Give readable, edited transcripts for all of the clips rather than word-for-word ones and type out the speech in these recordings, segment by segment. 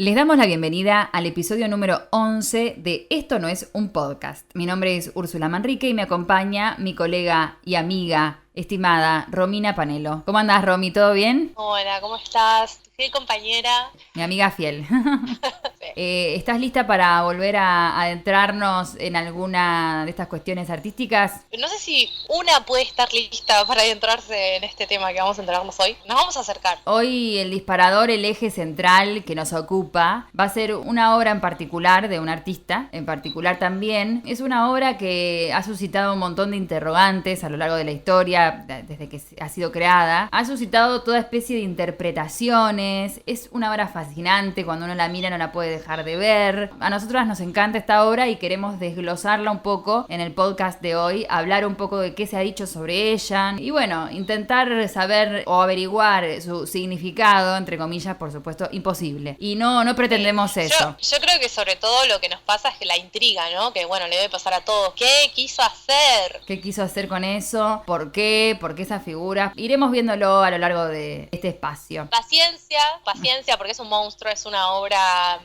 Les damos la bienvenida al episodio número 11 de Esto no es un podcast. Mi nombre es Úrsula Manrique y me acompaña mi colega y amiga estimada Romina Panelo. ¿Cómo andás, Romy? ¿Todo bien? Hola, ¿cómo estás? Sí, compañera. Mi amiga fiel. ¿Estás lista para volver a adentrarnos en alguna de estas cuestiones artísticas? No sé si una puede estar lista para adentrarse en este tema que vamos a enterarnos hoy. Nos vamos a acercar. Hoy el disparador, el eje central que nos ocupa, va a ser una obra en particular de un artista, en particular también. Es una obra que ha suscitado un montón de interrogantes a lo largo de la historia, desde que ha sido creada. Ha suscitado toda especie de interpretaciones. Es una obra fascinante, cuando uno la mira no la puede dejar de ver. A nosotras nos encanta esta obra y queremos desglosarla un poco en el podcast de hoy, hablar un poco de qué se ha dicho sobre ella y bueno, intentar saber o averiguar su significado, entre comillas, por supuesto, imposible. Y no pretendemos eso. Yo creo que sobre todo lo que nos pasa es que la intriga, ¿no? Que bueno, le debe pasar a todos. ¿Qué quiso hacer? ¿Qué quiso hacer con eso? ¿Por qué? ¿Por qué esa figura? Iremos viéndolo a lo largo de este espacio. Paciencia, porque es un monstruo, es una obra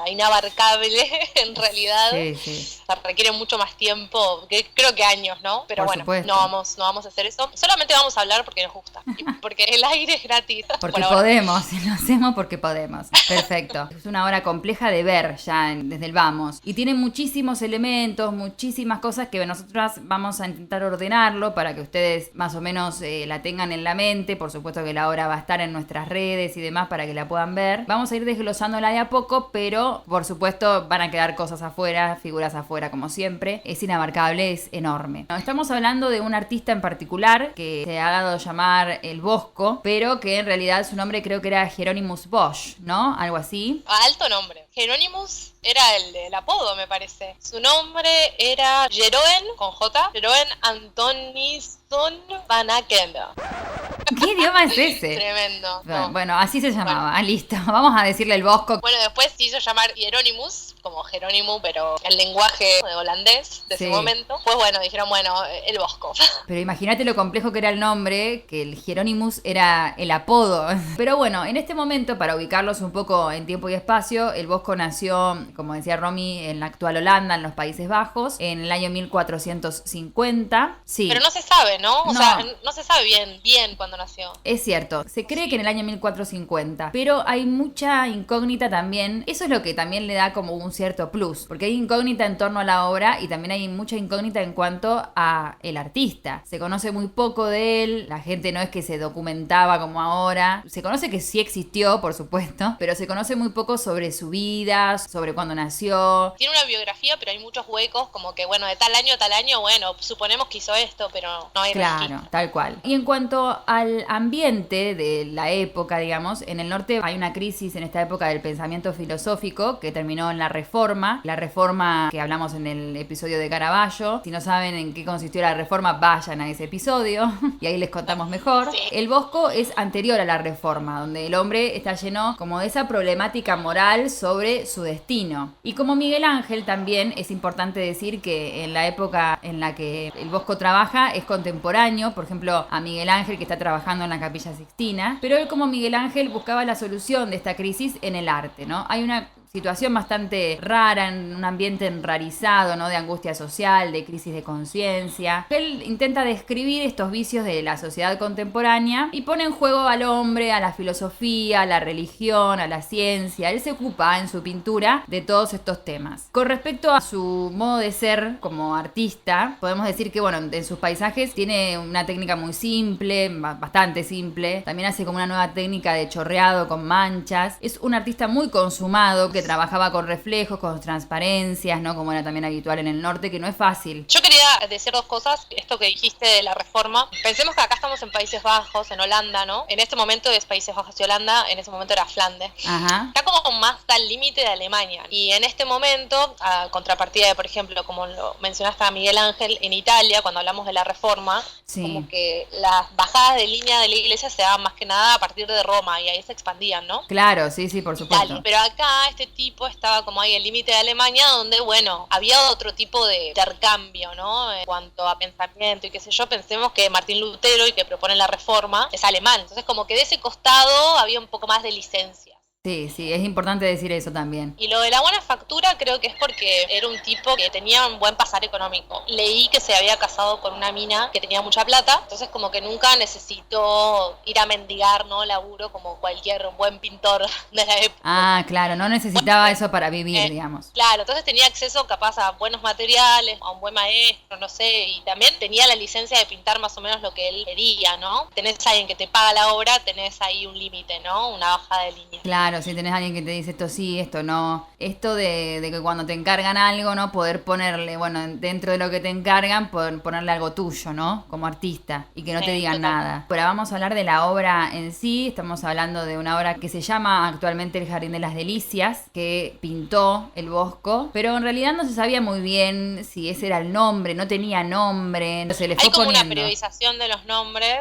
inabarcable en realidad. Sí. O sea, requiere mucho más tiempo, creo que años, ¿no? Pero por bueno, supuesto. no vamos a hacer eso. Solamente vamos a hablar porque nos gusta. Y porque el aire es gratis. Porque podemos, lo hacemos porque podemos. Perfecto. Es una obra compleja de ver ya desde el vamos. Y tiene muchísimos elementos, muchísimas cosas que nosotras vamos a intentar ordenarlo para que ustedes más o menos la tengan en la mente. Por supuesto que la obra va a estar en nuestras redes y demás para que la puedan ver. Vamos a ir desglosándola de a poco, pero por supuesto van a quedar cosas afuera, figuras afuera como siempre. Es inabarcable, es enorme. Estamos hablando de un artista en particular que se ha dado a llamar el Bosco, pero que en realidad su nombre creo que era Hieronymus Bosch, ¿no? Algo así. Alto nombre. Hieronymus era el apodo, me parece. Su nombre era Jeroen, con J, Jeroen Antonison Van Aken. ¿Qué idioma es ese? Tremendo. Bueno, así se llamaba. Listo. Vamos a decirle el Bosco. Bueno, después se hizo llamar Hieronymus, como Jerónimo, pero el lenguaje holandés de ese momento. Pues bueno, dijeron, bueno, el Bosco. Pero imagínate lo complejo que era el nombre, que el Hieronymus era el apodo. Pero bueno, en este momento, para ubicarlos un poco en tiempo y espacio, el Bosco nació, como decía Romy, en la actual Holanda, en los Países Bajos, en el año 1450. Sí. Pero no se sabe, ¿no? O sea, no se sabe bien cuándo nació. Es cierto, se cree que en el año 1450, pero hay mucha incógnita también. Eso es lo que también le da como un cierto plus, porque hay incógnita en torno a la obra y también hay mucha incógnita en cuanto a el artista. Se conoce muy poco de él, la gente no es que se documentaba como ahora. Se conoce que sí existió, por supuesto, pero se conoce muy poco sobre su vida, sobre cuándo nació. Tiene una biografía, pero hay muchos huecos, como que bueno, de tal año a tal año, bueno, suponemos que hizo esto, pero no hay registro. Claro, tal cual. Y en cuanto al ambiente de la época, digamos, en el norte hay una crisis en esta época del pensamiento filosófico que terminó en la Reforma que hablamos en el episodio de Caravaggio. Si no saben en qué consistió la Reforma, vayan a ese episodio y ahí les contamos mejor. Sí. El Bosco es anterior a la Reforma, donde el hombre está lleno como de esa problemática moral sobre su destino. Y como Miguel Ángel también es importante decir que en la época en la que el Bosco trabaja es contemporáneo, por ejemplo, a Miguel Ángel que está trabajando en la Capilla Sixtina, pero él como Miguel Ángel buscaba la solución de esta crisis en el arte, ¿no? Hay una situación bastante rara, en un ambiente enrarizado, ¿no? De angustia social, de crisis de conciencia. Él intenta describir estos vicios de la sociedad contemporánea y pone en juego al hombre, a la filosofía, a la religión, a la ciencia. Él se ocupa en su pintura de todos estos temas. Con respecto a su modo de ser como artista, podemos decir que, bueno, en sus paisajes tiene una técnica muy simple, bastante simple. También hace como una nueva técnica de chorreado con manchas. Es un artista muy consumado que trabajaba con reflejos, con transparencias, ¿no? Como era también habitual en el norte, que no es fácil. Yo quería decir dos cosas. Esto que dijiste de la Reforma. Pensemos que acá estamos en Países Bajos, en Holanda, ¿no? En este momento es Países Bajos y Holanda, en ese momento era Flandes. Ajá. Está como más al límite de Alemania. Y en este momento, a contrapartida de, por ejemplo, como lo mencionaste a Miguel Ángel, en Italia, cuando hablamos de la Reforma, sí, como que las bajadas de línea de la iglesia se daban más que nada a partir de Roma y ahí se expandían, ¿no? Claro, sí, por supuesto. Italia. Pero acá este tipo estaba como ahí el límite de Alemania, donde, bueno, había otro tipo de intercambio, ¿no? En cuanto a pensamiento y qué sé yo, pensemos que Martín Lutero, y que propone la Reforma, es alemán. Entonces, como que de ese costado había un poco más de licencia. Sí, sí, es importante decir eso también. Y lo de la buena factura creo que es porque era un tipo que tenía un buen pasar económico. Leí que se había casado con una mina que tenía mucha plata, entonces como que nunca necesitó ir a mendigar, ¿no? Laburo como cualquier buen pintor de la época. Ah, claro, no necesitaba eso para vivir, digamos. Claro, entonces tenía acceso capaz a buenos materiales, a un buen maestro, no sé, y también tenía la licencia de pintar más o menos lo que él quería, ¿no? Tenés a alguien que te paga la obra, tenés ahí un límite, ¿no? Una bajada de línea. Claro, si tenés a alguien que te dice esto sí, esto no. Esto de que cuando te encargan algo, ¿no? Poder ponerle, bueno, dentro de lo que te encargan, poder ponerle algo tuyo, ¿no? Como artista. Y que no te digan nada. Pero vamos a hablar de la obra en sí. Estamos hablando de una obra que se llama actualmente El Jardín de las Delicias, que pintó el Bosco. Pero en realidad no se sabía muy bien si ese era el nombre, no tenía nombre. Se le fue Hay como poniendo una periodización de los nombres.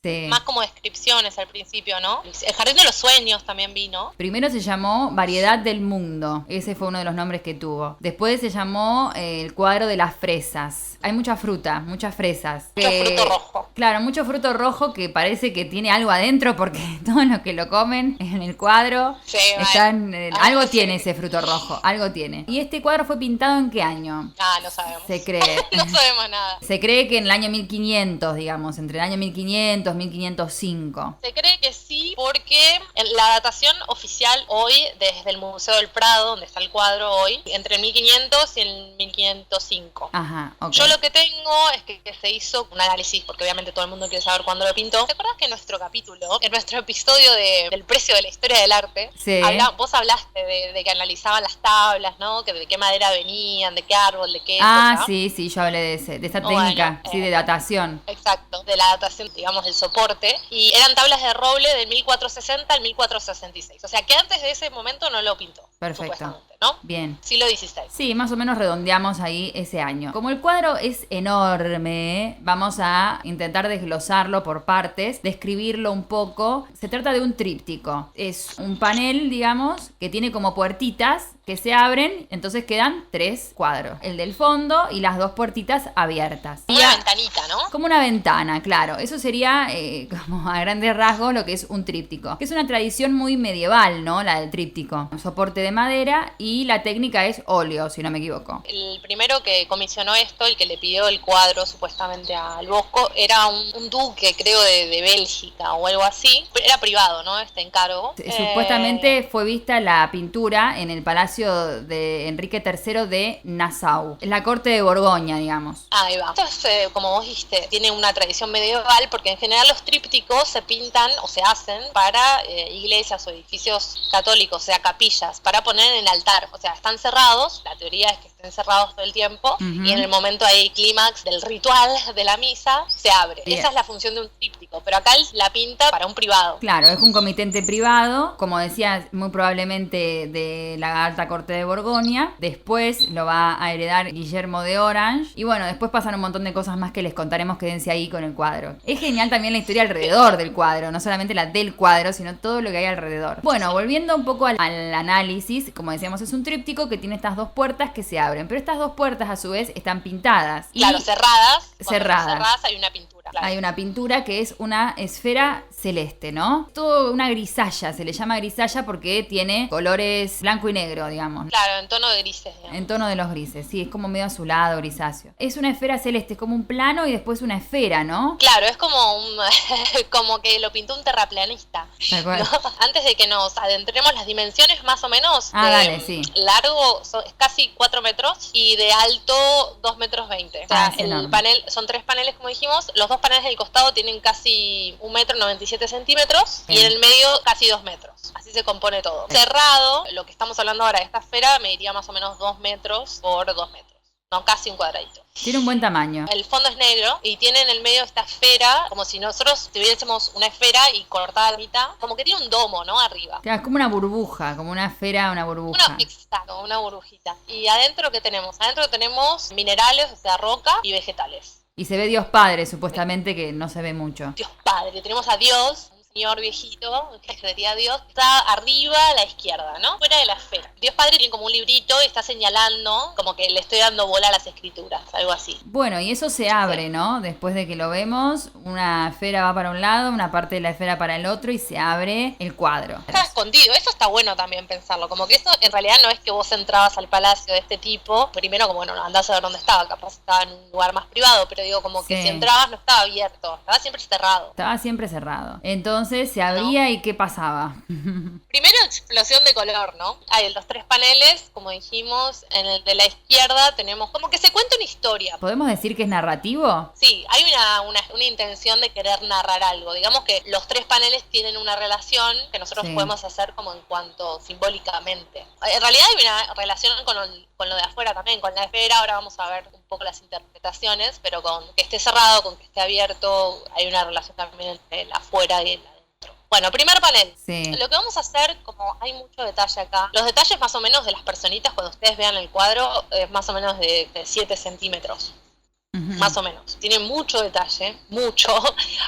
Sí. Más como descripciones al principio, ¿no? El Jardín de los Sueños también vino. Primero se llamó Variedad del Mundo. Ese fue uno de los nombres que tuvo. Después se llamó El Cuadro de las Fresas. Hay mucha fruta, muchas fresas. Mucho fruto rojo. Claro, mucho fruto rojo que parece que tiene algo adentro porque todos los que lo comen en el cuadro Sí, están... algo sí. tiene ese fruto rojo, algo tiene. ¿Y este cuadro fue pintado en qué año? Ah, no sabemos. Se cree. No sabemos nada. Se cree que en el año 1500, digamos, entre el año 1500 y 1505. Se cree que sí, porque la datación oficial hoy, desde el Museo del Prado, donde está el cuadro hoy, entre el 1500 y el 1505. Ajá, ok. Yo lo que tengo es que se hizo un análisis, porque obviamente todo el mundo quiere saber cuándo lo pintó. ¿Te acuerdas que en nuestro capítulo, en nuestro episodio del precio de la historia del arte, Sí. vos hablaste de que analizaban las tablas, ¿no? Que de qué madera venían, de qué árbol, de qué Ah, época. sí, yo hablé de esa Bueno, técnica, sí, de datación. Exacto, de la datación, digamos, del soporte. Y eran tablas de roble del 1460 al 1466. O sea que antes de ese momento no lo pintó. Perfecto. Supuestamente, ¿no? Bien. Siglo XVI. Sí, más o menos redondeamos ahí ese año. Como el cuadro es enorme, vamos a intentar desglosarlo por partes, describirlo un poco. Se trata de un tríptico. Es un panel, digamos, que tiene como puertitas que se abren, entonces quedan 3 cuadros. El del fondo y las 2 puertitas abiertas. Una ventanita, ¿no? Como una ventana, claro. Eso sería, como a grandes rasgos, lo que es un tríptico. Que es una tradición muy medieval, ¿no? La del tríptico. Un soporte de madera y la técnica es óleo, si no me equivoco. El primero que comisionó esto, el que le pidió el cuadro supuestamente al Bosco, era un duque, creo, de Bélgica o algo así. Era privado, ¿no? Este encargo. Supuestamente fue vista la pintura en el palacio de Enrique III de Nassau. Es la corte de Borgoña, digamos. Ahí va. Esto es, como vos dijiste, tiene una tradición medieval porque en general los trípticos se pintan o se hacen para iglesias o edificios católicos, o sea, capillas, para poner en el altar. O sea, están cerrados, la teoría es que estén cerrados todo el tiempo, y en el momento ahí clímax del ritual de la misa, se abre. Bien. Esa es la función de un tríptico, pero acá él la pinta para un privado. Claro, es un comitente privado, como decías, muy probablemente de la alta corte de Borgoña. Después lo va a heredar Guillermo de Orange. Y bueno, después pasan un montón de cosas más que les contaremos, quédense ahí con el cuadro. Es genial también la historia alrededor del cuadro, no solamente la del cuadro, sino todo lo que hay alrededor. Bueno, volviendo un poco al análisis, como decíamos, es un tríptico que tiene estas 2 puertas que se abren, pero estas 2 puertas a su vez están pintadas. Claro, cerradas. Cerradas. Hay una pintura. Claro. Hay una pintura que es una esfera celeste, ¿no? Todo una grisalla, se le llama grisalla porque tiene colores blanco y negro, digamos. Claro, en tono de grises, digamos. En tono de los grises, sí, es como medio azulado, grisáceo. Es una esfera celeste, es como un plano y después una esfera, ¿no? Claro, es como como que lo pintó un terraplanista. Tal cual. ¿No? Antes de que nos adentremos las dimensiones, más o menos, Dale, sí. largo es casi 4 metros y de alto 2 metros 20. O sea, es enorme. el panel, son 3 paneles como dijimos, los 2 paneles del costado tienen casi 1 metro 97 centímetros y en el medio casi 2 metros. Así se compone todo. Cerrado, lo que estamos hablando ahora de esta esfera mediría más o menos 2 metros por 2 metros. No, casi un cuadradito. Tiene un buen tamaño. El fondo es negro y tiene en el medio esta esfera, como si nosotros tuviésemos una esfera y cortada a la mitad, como que tiene un domo, ¿no? Arriba. Claro, es como una burbuja, como una esfera, una burbuja. Exacto, una burbujita. ¿Y adentro qué tenemos? Adentro tenemos minerales, o sea, roca y vegetales. Y se ve Dios Padre, supuestamente, que no se ve mucho. Dios Padre, tenemos a Dios, un señor viejito, que sería Dios, está arriba a la izquierda, ¿no? Fuera de la esfera. Dios Padre tiene como un librito y está señalando, como que le estoy dando bola a las escrituras, algo así. Bueno, y eso se abre, ¿no? Después de que lo vemos, una esfera va para un lado, una parte de la esfera para el otro y se abre el cuadro. Está escondido, eso está bueno también pensarlo, como que eso en realidad no es que vos entrabas al palacio de este tipo, primero como bueno, andás a ver dónde estaba, capaz estaba en un lugar más privado, pero digo como que si entrabas no estaba abierto, estaba siempre cerrado. Estaba siempre cerrado. Entonces se abría, ¿no? ¿Y qué pasaba? Primero explosión de color, ¿no? Hay los 3 paneles, como dijimos, en el de la izquierda tenemos como que se cuenta una historia. ¿Podemos decir que es narrativo? Sí, hay una intención de querer narrar algo. Digamos que los 3 paneles tienen una relación que nosotros podemos hacer como en cuanto simbólicamente. En realidad hay una relación con lo de afuera también, con la esfera. Ahora vamos a ver un poco las interpretaciones, pero con que esté cerrado, con que esté abierto, hay una relación también entre el afuera y el adentro. Bueno, primer panel. Sí. Lo que vamos a hacer, como hay mucho detalle acá, los detalles más o menos de las personitas, cuando ustedes vean el cuadro, es más o menos de 7 centímetros. Más o menos. Tiene mucho detalle, mucho.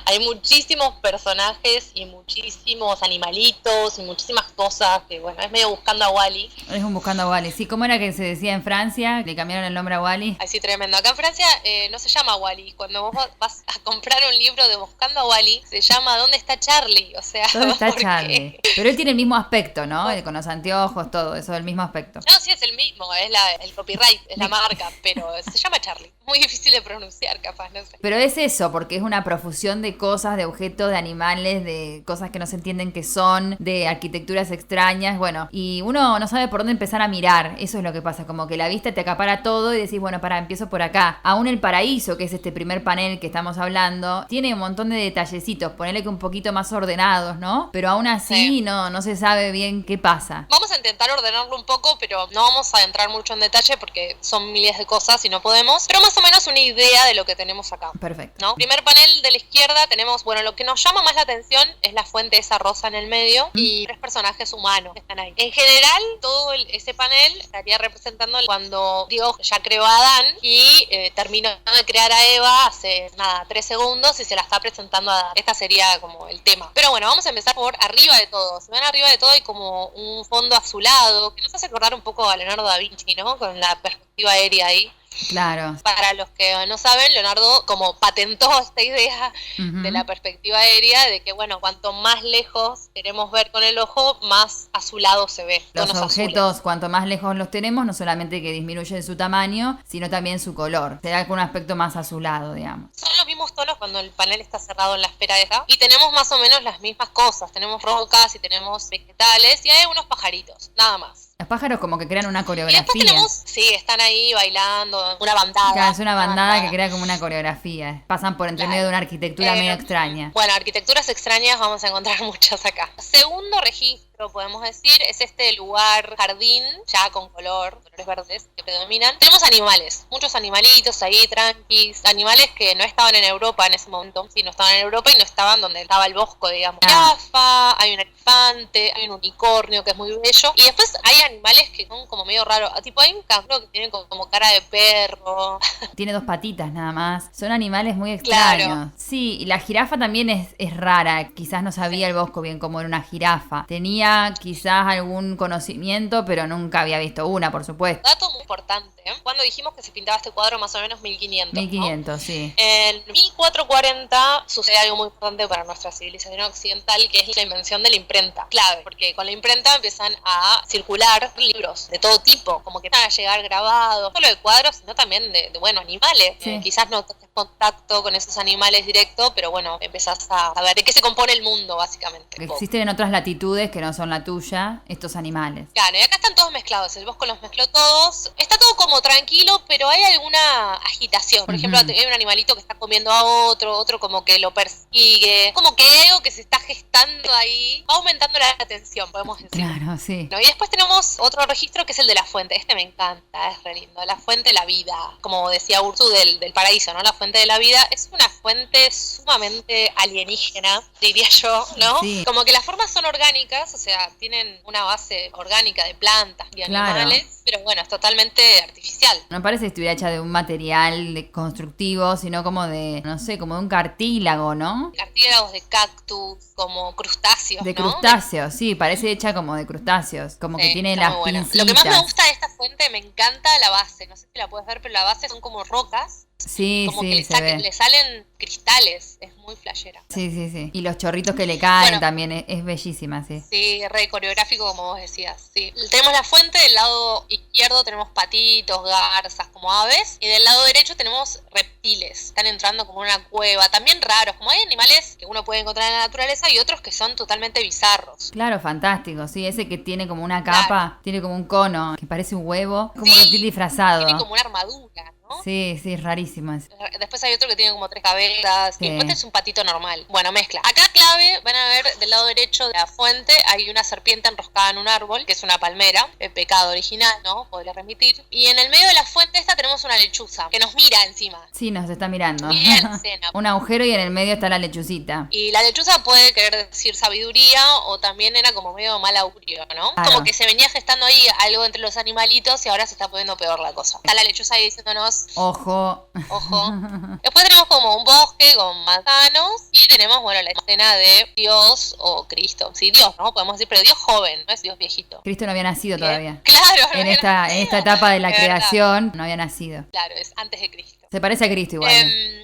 Hay muchísimos personajes y muchísimos animalitos y muchísimas cosas que, bueno, es medio buscando a Wall-E. Es un buscando a Wall-E. Sí, ¿cómo era que se decía en Francia? Le cambiaron el nombre a Wall-E. Así tremendo. Acá en Francia no se llama Wall-E. Cuando vos vas a comprar un libro de Buscando a Wall-E, se llama ¿Dónde está Charlie? O sea, ¿dónde está Charlie? Pero él tiene el mismo aspecto, ¿no? Con los anteojos, todo eso, el mismo aspecto. No, sí, es el mismo. Es el copyright, es la marca, pero se llama Charlie. Muy difícil de pronunciar, capaz, no sé. Pero es eso, porque es una profusión de cosas, de objetos, de animales, de cosas que no se entienden qué son, de arquitecturas extrañas, bueno, y uno no sabe por dónde empezar a mirar, eso es lo que pasa, como que la vista te acapara todo y decís, bueno, empiezo por acá. Aún el paraíso, que es este primer panel que estamos hablando, tiene un montón de detallecitos, ponele que un poquito más ordenados, ¿no? Pero aún así no se sabe bien qué pasa. Vamos a intentar ordenarlo un poco, pero no vamos a entrar mucho en detalle porque son miles de cosas y no podemos, pero más o menos una idea de lo que tenemos acá. Perfecto. ¿No? Primer panel de la izquierda tenemos, bueno, lo que nos llama más la atención es la fuente esa rosa en el medio y 3 personajes humanos que están ahí. En general, todo ese panel estaría representando cuando Dios ya creó a Adán y terminó de crear a Eva hace, 3 segundos y se la está presentando a Adán. Esta sería como el tema. Pero bueno, vamos a empezar por arriba de todo. Si ven arriba de todo hay como un fondo azulado que nos hace acordar un poco a Leonardo da Vinci, ¿no? Con la perspectiva aérea ahí. Claro. Para los que no saben, Leonardo como patentó esta idea de la perspectiva aérea, de que bueno, cuanto más lejos queremos ver con el ojo, más azulado se ve. Los objetos, azules. Cuanto más lejos los tenemos, no solamente que disminuyen su tamaño, sino también su color. Se da con un aspecto más azulado, digamos. Son los mismos tonos cuando el panel está cerrado en la esfera esa. Y tenemos más o menos las mismas cosas. Tenemos rocas y tenemos vegetales y hay unos pajaritos, nada más. Los pájaros como que crean una coreografía. Y después tenemos, están ahí bailando, una bandada. Claro, es una bandada que crea como una coreografía. Pasan por entre medio de una arquitectura medio extraña. Bueno, arquitecturas extrañas vamos a encontrar muchas acá. Segundo registro, podemos decir, es este lugar jardín, ya con colores verdes que predominan. Tenemos animales, muchos animalitos ahí, tranquis, animales que no estaban en Europa en ese momento. Sí, no estaban en Europa y no estaban donde estaba el bosco, digamos. Jirafa, hay un elefante, hay un unicornio que es muy bello. Y después hay animales que son como medio raros. Tipo, hay un canguro que tiene como cara de perro. Tiene 2 patitas nada más. Son animales muy extraños. Claro. Sí, y la jirafa también es rara. Quizás no sabía el Bosco bien cómo era una jirafa. Tenía quizás algún conocimiento, pero nunca había visto una, por supuesto. Dato muy importante. Cuando dijimos que se pintaba este cuadro más o menos 1500. 1500, ¿no? Sí. En 1440 sucede algo muy importante para nuestra civilización occidental, que es la invención de la imprenta. Clave, porque con la imprenta empiezan a circular libros de todo tipo, como que van a llegar grabados, no solo de cuadros, sino también de animales. Sí. Quizás no tenés contacto con esos animales directo, pero bueno, empezás a ver de qué se compone el mundo, básicamente. Existen en otras latitudes que no son la tuya, estos animales. Claro, y acá están todos mezclados, el Bosco los mezcló todos. Está todo como tranquilo, pero hay alguna agitación. Por ejemplo, hay un animalito que está comiendo a otro como que lo persigue, como que hay algo que se está gestando ahí, va aumentando la tensión, podemos decir. Claro, sí. ¿No? Y después tenemos otro registro que es el de la fuente. Este me encanta, es re lindo. La fuente de la vida, como decía Ursu del paraíso, ¿no? La fuente de la vida es una fuente sumamente alienígena, diría yo, ¿no? Sí. Como que las formas son orgánicas, o sea, tienen una base orgánica de plantas y animales. pero bueno, es totalmente artificial. No parece que estuviera hecha de un material constructivo, sino como de, no sé, como de un cartílago, ¿no? Cartílagos de cactus, como crustáceos, De ¿no? crustáceos, sí, parece hecha como de crustáceos, como que tiene está las muy bueno. pincitas. Lo que más me gusta de esta fuente, me encanta la base, no sé si la puedes ver, pero la base son como rocas, Sí, como sí, que se ve. le salen cristales, es muy flashera. Sí, sí, sí. Y los chorritos que le caen Bueno, también es bellísima, sí. sí, re coreográfico como vos decías, sí. Tenemos la fuente, del lado izquierdo tenemos patitos, garzas, como aves, y del lado derecho tenemos reptiles, están entrando como en una cueva, también raros, como hay animales que uno puede encontrar en la naturaleza y otros que son totalmente bizarros. Claro, fantástico, sí, ese que tiene como una Claro. capa, tiene como un cono, que parece un huevo, como un Sí, reptil disfrazado. tiene como una armadura, ¿no? Sí, sí, es rarísimo. Después hay otro que tiene como 3 cabezas. Sí. Y después es un patito normal. Bueno, mezcla. Acá clave, van a ver del lado derecho de la fuente hay una serpiente enroscada en un árbol, que es una palmera. El pecado original, ¿no? Podría remitir. Y en el medio de la fuente esta tenemos una lechuza, que nos mira encima. Sí, nos está mirando. Mira la escena. Un agujero y en el medio está la lechucita. Y la lechuza puede querer decir sabiduría o también era como medio mal augurio, ¿no? Claro. Como que se venía gestando ahí algo entre los animalitos y ahora se está poniendo peor la cosa. Está la lechuza ahí diciéndonos, Ojo. ojo. Después tenemos como un bosque con manzanos y tenemos, bueno, la escena de Dios o Cristo. Sí, Dios, ¿no? Podemos decir, pero Dios joven, no es Dios viejito. Cristo no había nacido todavía. Claro, no En había esta nacido. etapa de la Es verdad. creación no había nacido. Claro, es antes de Cristo. Se parece a Cristo igual.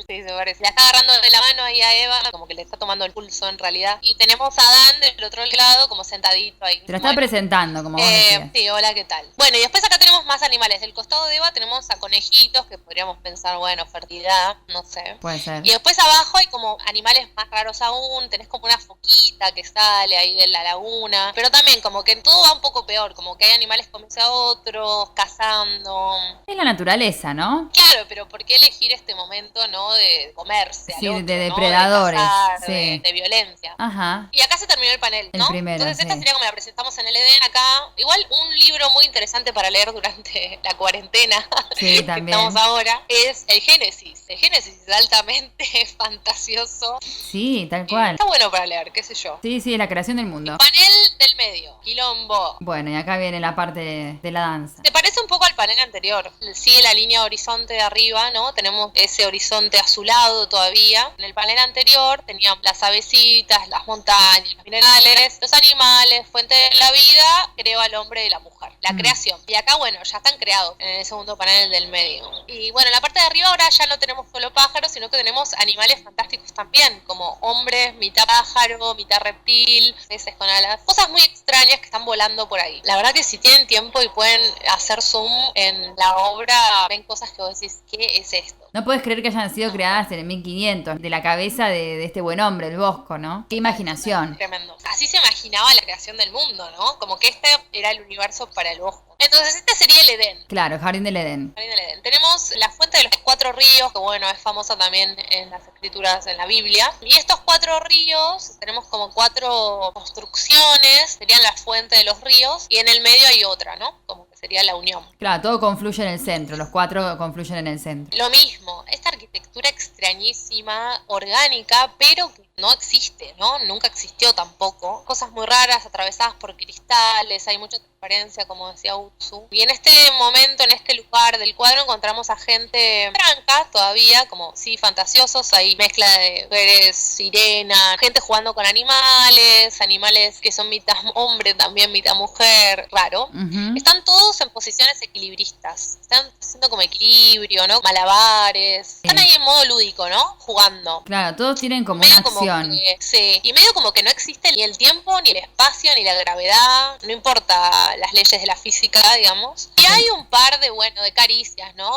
Sí, se parece. La está agarrando de la mano ahí a Eva, como que le está tomando el pulso en realidad. Y tenemos a Adán del otro lado, como sentadito ahí. Te la está Bueno. presentando, como vos decías. Sí, hola, ¿qué tal? Bueno, y después acá tenemos más animales. Del costado de Eva tenemos a conejitos, que podríamos pensar, bueno, fertilidad, no sé. Puede ser. Y después abajo hay como animales más raros aún, tenés como una foquita que sale ahí de la laguna, pero también como que en todo va un poco peor, como que hay animales comiendo a otros, cazando. Es la naturaleza, ¿no? Claro, pero ¿por qué elegir este momento, no, de comerse al Sí, otro, de ¿no? depredadores, cazar, sí. de violencia. Ajá. Y acá se terminó el panel, El ¿no? primero, Entonces esta sí. sería como la presentamos en el Edén acá. Igual un libro muy interesante para leer durante la cuarentena Sí, que también. estamos ahora es el Génesis. El Génesis es altamente fantasioso. Sí, tal cual. Está bueno para leer, qué sé yo. Sí, sí, es la creación del mundo. Panel del medio, quilombo. Bueno, y acá viene la parte de la danza. Se parece un poco al panel anterior. Sigue la línea horizonte de arriba, ¿no? Tenemos ese horizonte azulado todavía. En el panel anterior teníamos las avecitas, las montañas, los minerales, los animales, fuente de la vida, creó al hombre y la mujer. La creación. Y acá, bueno, ya están creados en el segundo panel del medio. Y bueno, en la parte de arriba ahora ya no tenemos solo pájaros, sino que tenemos animales fantásticos también, como hombres, mitad pájaro, mitad reptil, peces con alas. Cosas muy extrañas que están volando por ahí. La verdad que si tienen tiempo y pueden hacer zoom en la obra, ven cosas que vos decís, ¿qué es esto? No puedes creer que hayan sido creadas en el 1500, de la cabeza de este buen hombre, el Bosco, ¿no? Qué imaginación. Tremendo. Así se imaginaba la creación del mundo, ¿no? Como que este era el universo para el Bosco. Entonces este sería el Edén. Claro, el Jardín del Edén. Jardín del Edén. Tenemos la fuente de los 4 ríos, que bueno, es famosa también en las escrituras en la Biblia. Y estos 4 ríos, tenemos como 4 construcciones, serían la fuente de los ríos, y en el medio hay otra, ¿no? Como que sería la unión. Claro, todo confluye en el centro, los 4 confluyen en el centro. Lo mismo, esta arquitectura extrañísima, orgánica, pero que no existe, ¿no? Nunca existió tampoco. Cosas muy raras, atravesadas por cristales, hay mucha transparencia, como decía Utsu. Y en este momento, en este lugar del cuadro, encontramos a gente franca todavía, como sí, fantasiosos. Hay mezcla de mujeres, sirena, gente jugando con animales, animales que son mitad hombre también, mitad mujer, raro. Ujú. Están todos en posiciones equilibristas. Están haciendo como equilibrio, ¿no? Malabares. Están ahí en modo lúdico, ¿no? Jugando. Claro, todos tienen como Medio una como acción. que, sí, y medio como que no existe ni el tiempo, ni el espacio, ni la gravedad, no importa las leyes de la física, digamos. Y hay un par de, bueno, de caricias, ¿no?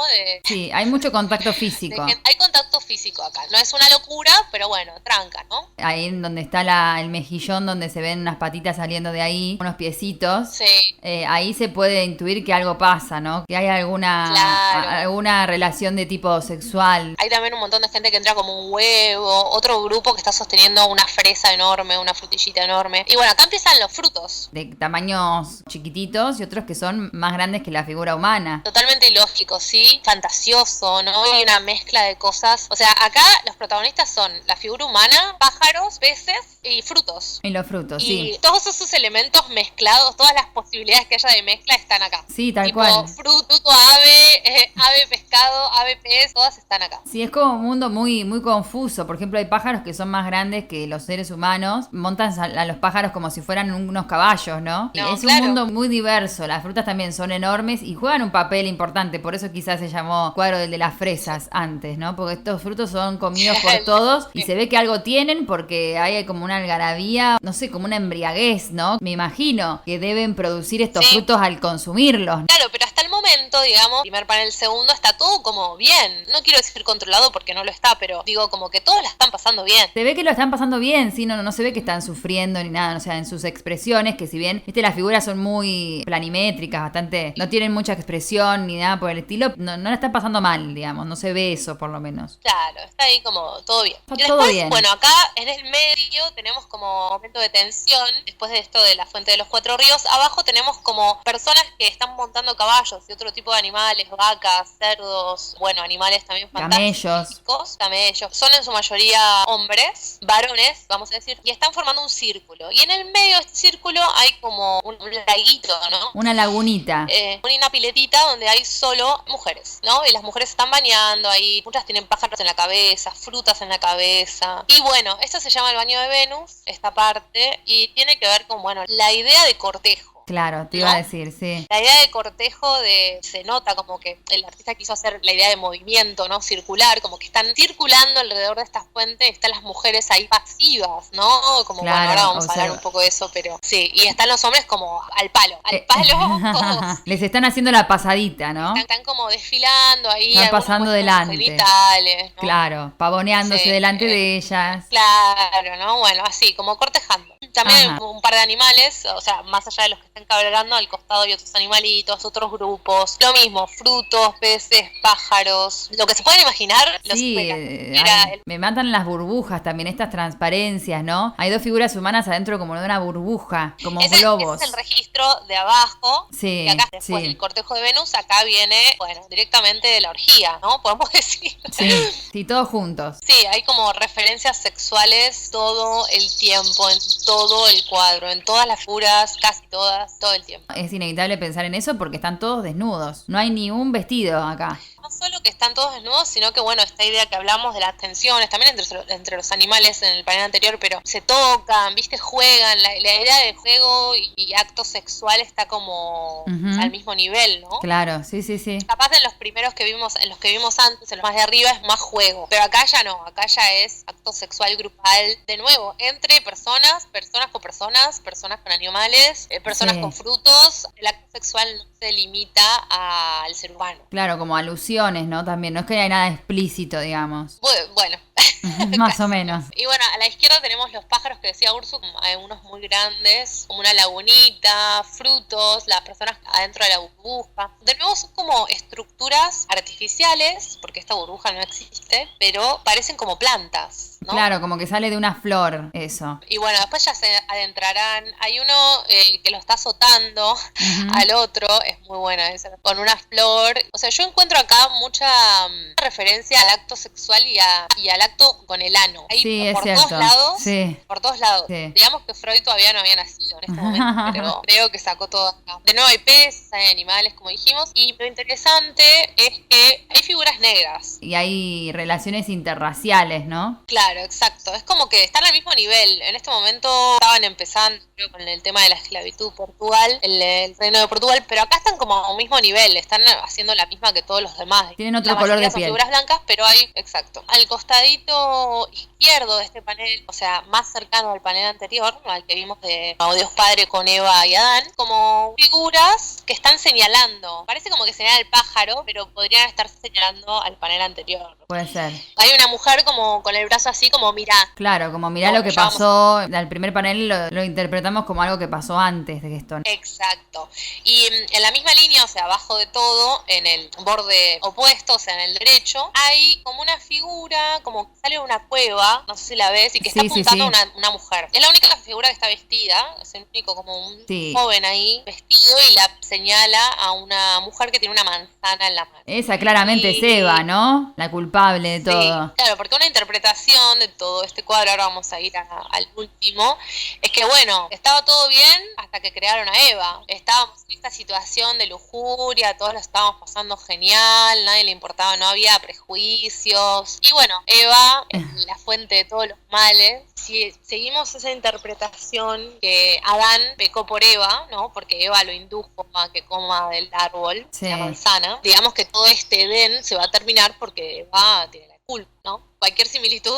Sí, hay mucho contacto físico. Hay contacto físico acá. No es una locura, pero bueno, tranca, ¿no? Ahí en donde está el mejillón, donde se ven unas patitas saliendo de ahí, unos piecitos. Sí. Ahí se puede intuir que algo pasa, ¿no? Que hay alguna relación de tipo sexual. Hay también un montón de gente que entra como un huevo, otro grupo que está sosteniendo una fresa enorme, una frutillita enorme. Y bueno, acá empiezan los frutos. De tamaños chiquititos y otros que son más grandes que la figura humana. Totalmente ilógico, ¿sí? Fantasioso, ¿no? Hay una mezcla de cosas. O sea, acá los protagonistas son la figura humana, pájaros, peces y frutos. Y los frutos, y sí. todos esos elementos mezclados, todas las posibilidades que haya de mezcla están acá. Sí, tal tipo, cual. Fruto, ave, ave pescado, ave pez, todas están acá. Sí, es como un mundo muy, muy confuso. Por ejemplo, hay pájaros que son más grandes que los seres humanos. Montan a los pájaros como si fueran unos caballos, ¿no? No, es claro. un mundo muy diverso. Las frutas también son enormes y juegan un papel importante. Por eso quizás se llamó cuadro del de las fresas antes, ¿no? Porque estos frutos son comidos por todos y se ve que algo tienen porque hay como una algarabía, no sé, como una embriaguez, ¿no? Me imagino que deben producir estos frutos al consumirlos. Claro, pero hasta el momento, digamos, primer panel, segundo, está todo como bien. No quiero decir controlado porque no lo está, pero digo como que todos la están pasando bien. Se ve que lo están pasando bien, sí, no se ve que están sufriendo ni nada, o sea, en sus expresiones, que si bien, las figuras son muy planimétricas, bastante, no tienen mucha expresión ni nada por el estilo, no la están pasando mal, digamos, no se ve eso por lo menos. Claro, está ahí como todo bien. Está y después, todo bien. Bueno, acá en el medio tenemos como momento de tensión, después de esto de la fuente de los 4 ríos, abajo tenemos como personas que están montando caballos y otro tipo de animales, vacas, cerdos, bueno, animales también fantásticos. Camellos. Son en su mayoría hombres, varones, vamos a decir, y están formando un círculo. Y en el medio de este círculo hay como un laguito, ¿no? Una lagunita. Una piletita donde hay solo mujeres, ¿no? Y las mujeres están bañando ahí, muchas tienen pájaros en la cabeza, frutas en la cabeza. Y bueno, esto se llama el baño de Venus, esta parte, y tiene que ver con, bueno, la idea de cortejo. Claro, te iba a decir, sí. La idea de cortejo se nota como que el artista quiso hacer la idea de movimiento, ¿no? Circular, como que están circulando alrededor de esta fuente, están las mujeres ahí pasivas, ¿no? Como claro, bueno, ahora vamos a hablar un poco de eso, pero sí, y están los hombres como al palo, todos. Les están haciendo la pasadita, ¿no? Están como desfilando ahí. Están pasando delante. Genitales, ¿no? Claro, pavoneándose delante de ellas. Claro, ¿no? Bueno, así, como cortejando. También hay un par de animales, o sea, más allá de los que están cabalgando, al costado hay otros animalitos, otros grupos. Lo mismo, frutos, peces, pájaros, lo que se pueden imaginar. Sí, me matan las burbujas también, estas transparencias, ¿no? Hay 2 figuras humanas adentro como de una burbuja, como globos. Ese es el registro de abajo. Sí, y acá después del cortejo de Venus, acá viene, bueno, directamente de la orgía, ¿no? Podemos decir. Sí, todos juntos. Sí, hay como referencias sexuales todo el tiempo, en todo el cuadro, en todas las figuras, casi todas, todo el tiempo. Es inevitable pensar en eso porque están todos desnudos. No hay ni un vestido acá. No solo que están todos desnudos, sino que bueno, esta idea que hablamos de las tensiones, también entre los animales en el panel anterior, pero se tocan, viste, juegan, la idea de juego y acto sexual está como al mismo nivel, ¿no? Claro, sí. Capaz en los primeros que vimos, en los que vimos antes, en los más de arriba es más juego, pero acá ya no, acá ya es acto sexual grupal, de nuevo, entre personas con personas con animales, personas con frutos. El acto sexual no se limita al ser humano. Claro, como alusiones, ¿no? También, no es que haya nada explícito, digamos. Bueno. Más o menos. Y bueno, a la izquierda tenemos los pájaros que decía Ursu, hay unos muy grandes, como una lagunita, frutos, las personas adentro de la burbuja. De nuevo son como estructuras artificiales, porque esta burbuja no existe, pero parecen como plantas, ¿no? Claro, como que sale de una flor, eso. Y bueno, después ya se adentrarán. Hay uno que lo está azotando al otro, es muy buena esa, con una flor. O sea, yo encuentro acá mucha referencia al acto sexual y al acto con el ano. Ahí sí, por es todos cierto. lados, sí. por todos lados. Sí. Digamos que Freud todavía no había nacido en este momento, pero creo que sacó todo acá. De nuevo hay peces, hay animales, como dijimos, y lo interesante es que hay figuras negras. Y hay relaciones interraciales, ¿no? Claro, exacto. Es como que están al mismo nivel. En este momento estaban empezando, creo, con el tema de la esclavitud Portugal, el reino de Portugal, pero acá están como a un mismo nivel, están haciendo la misma que todos los demás. Tienen otro color de son piel. Figuras blancas, pero hay, exacto. Al costadito izquierdo de este panel, o sea, más cercano al panel anterior, al que vimos de Dios Padre con Eva y Adán, como figuras que están señalando. Parece como que señala al pájaro, pero podrían estar señalando al panel anterior. Puede ser. Hay una mujer como con el brazo así así como mirá. Claro, como mirá No, lo que ya vamos- pasó, al primer panel lo interpretamos como algo que pasó antes de esto. Exacto. Y en la misma línea, o sea, abajo de todo, en el borde opuesto, o sea, en el derecho, hay como una figura, como que sale de una cueva, no sé si la ves, y que está Sí, sí, apuntando sí. a una mujer. Es la única figura que está vestida, es el único como un Sí. joven ahí vestido y la señala a una mujer que tiene una manzana en la mano. Esa claramente es Y- Eva, ¿no? La culpable de Sí, todo. claro, porque una interpretación de todo este cuadro, ahora vamos a ir al último, es que bueno, estaba todo bien hasta que crearon a Eva. Estábamos en esta situación de lujuria, todos lo estábamos pasando genial, nadie le importaba, no había prejuicios. Y bueno, Eva es la fuente de todos los males. Si seguimos esa interpretación que Adán pecó por Eva, ¿no? Porque Eva lo indujo a que coma del árbol, Sí. la manzana, digamos que todo este Edén se va a terminar porque Eva tiene la culpa, ¿no? Cualquier similitud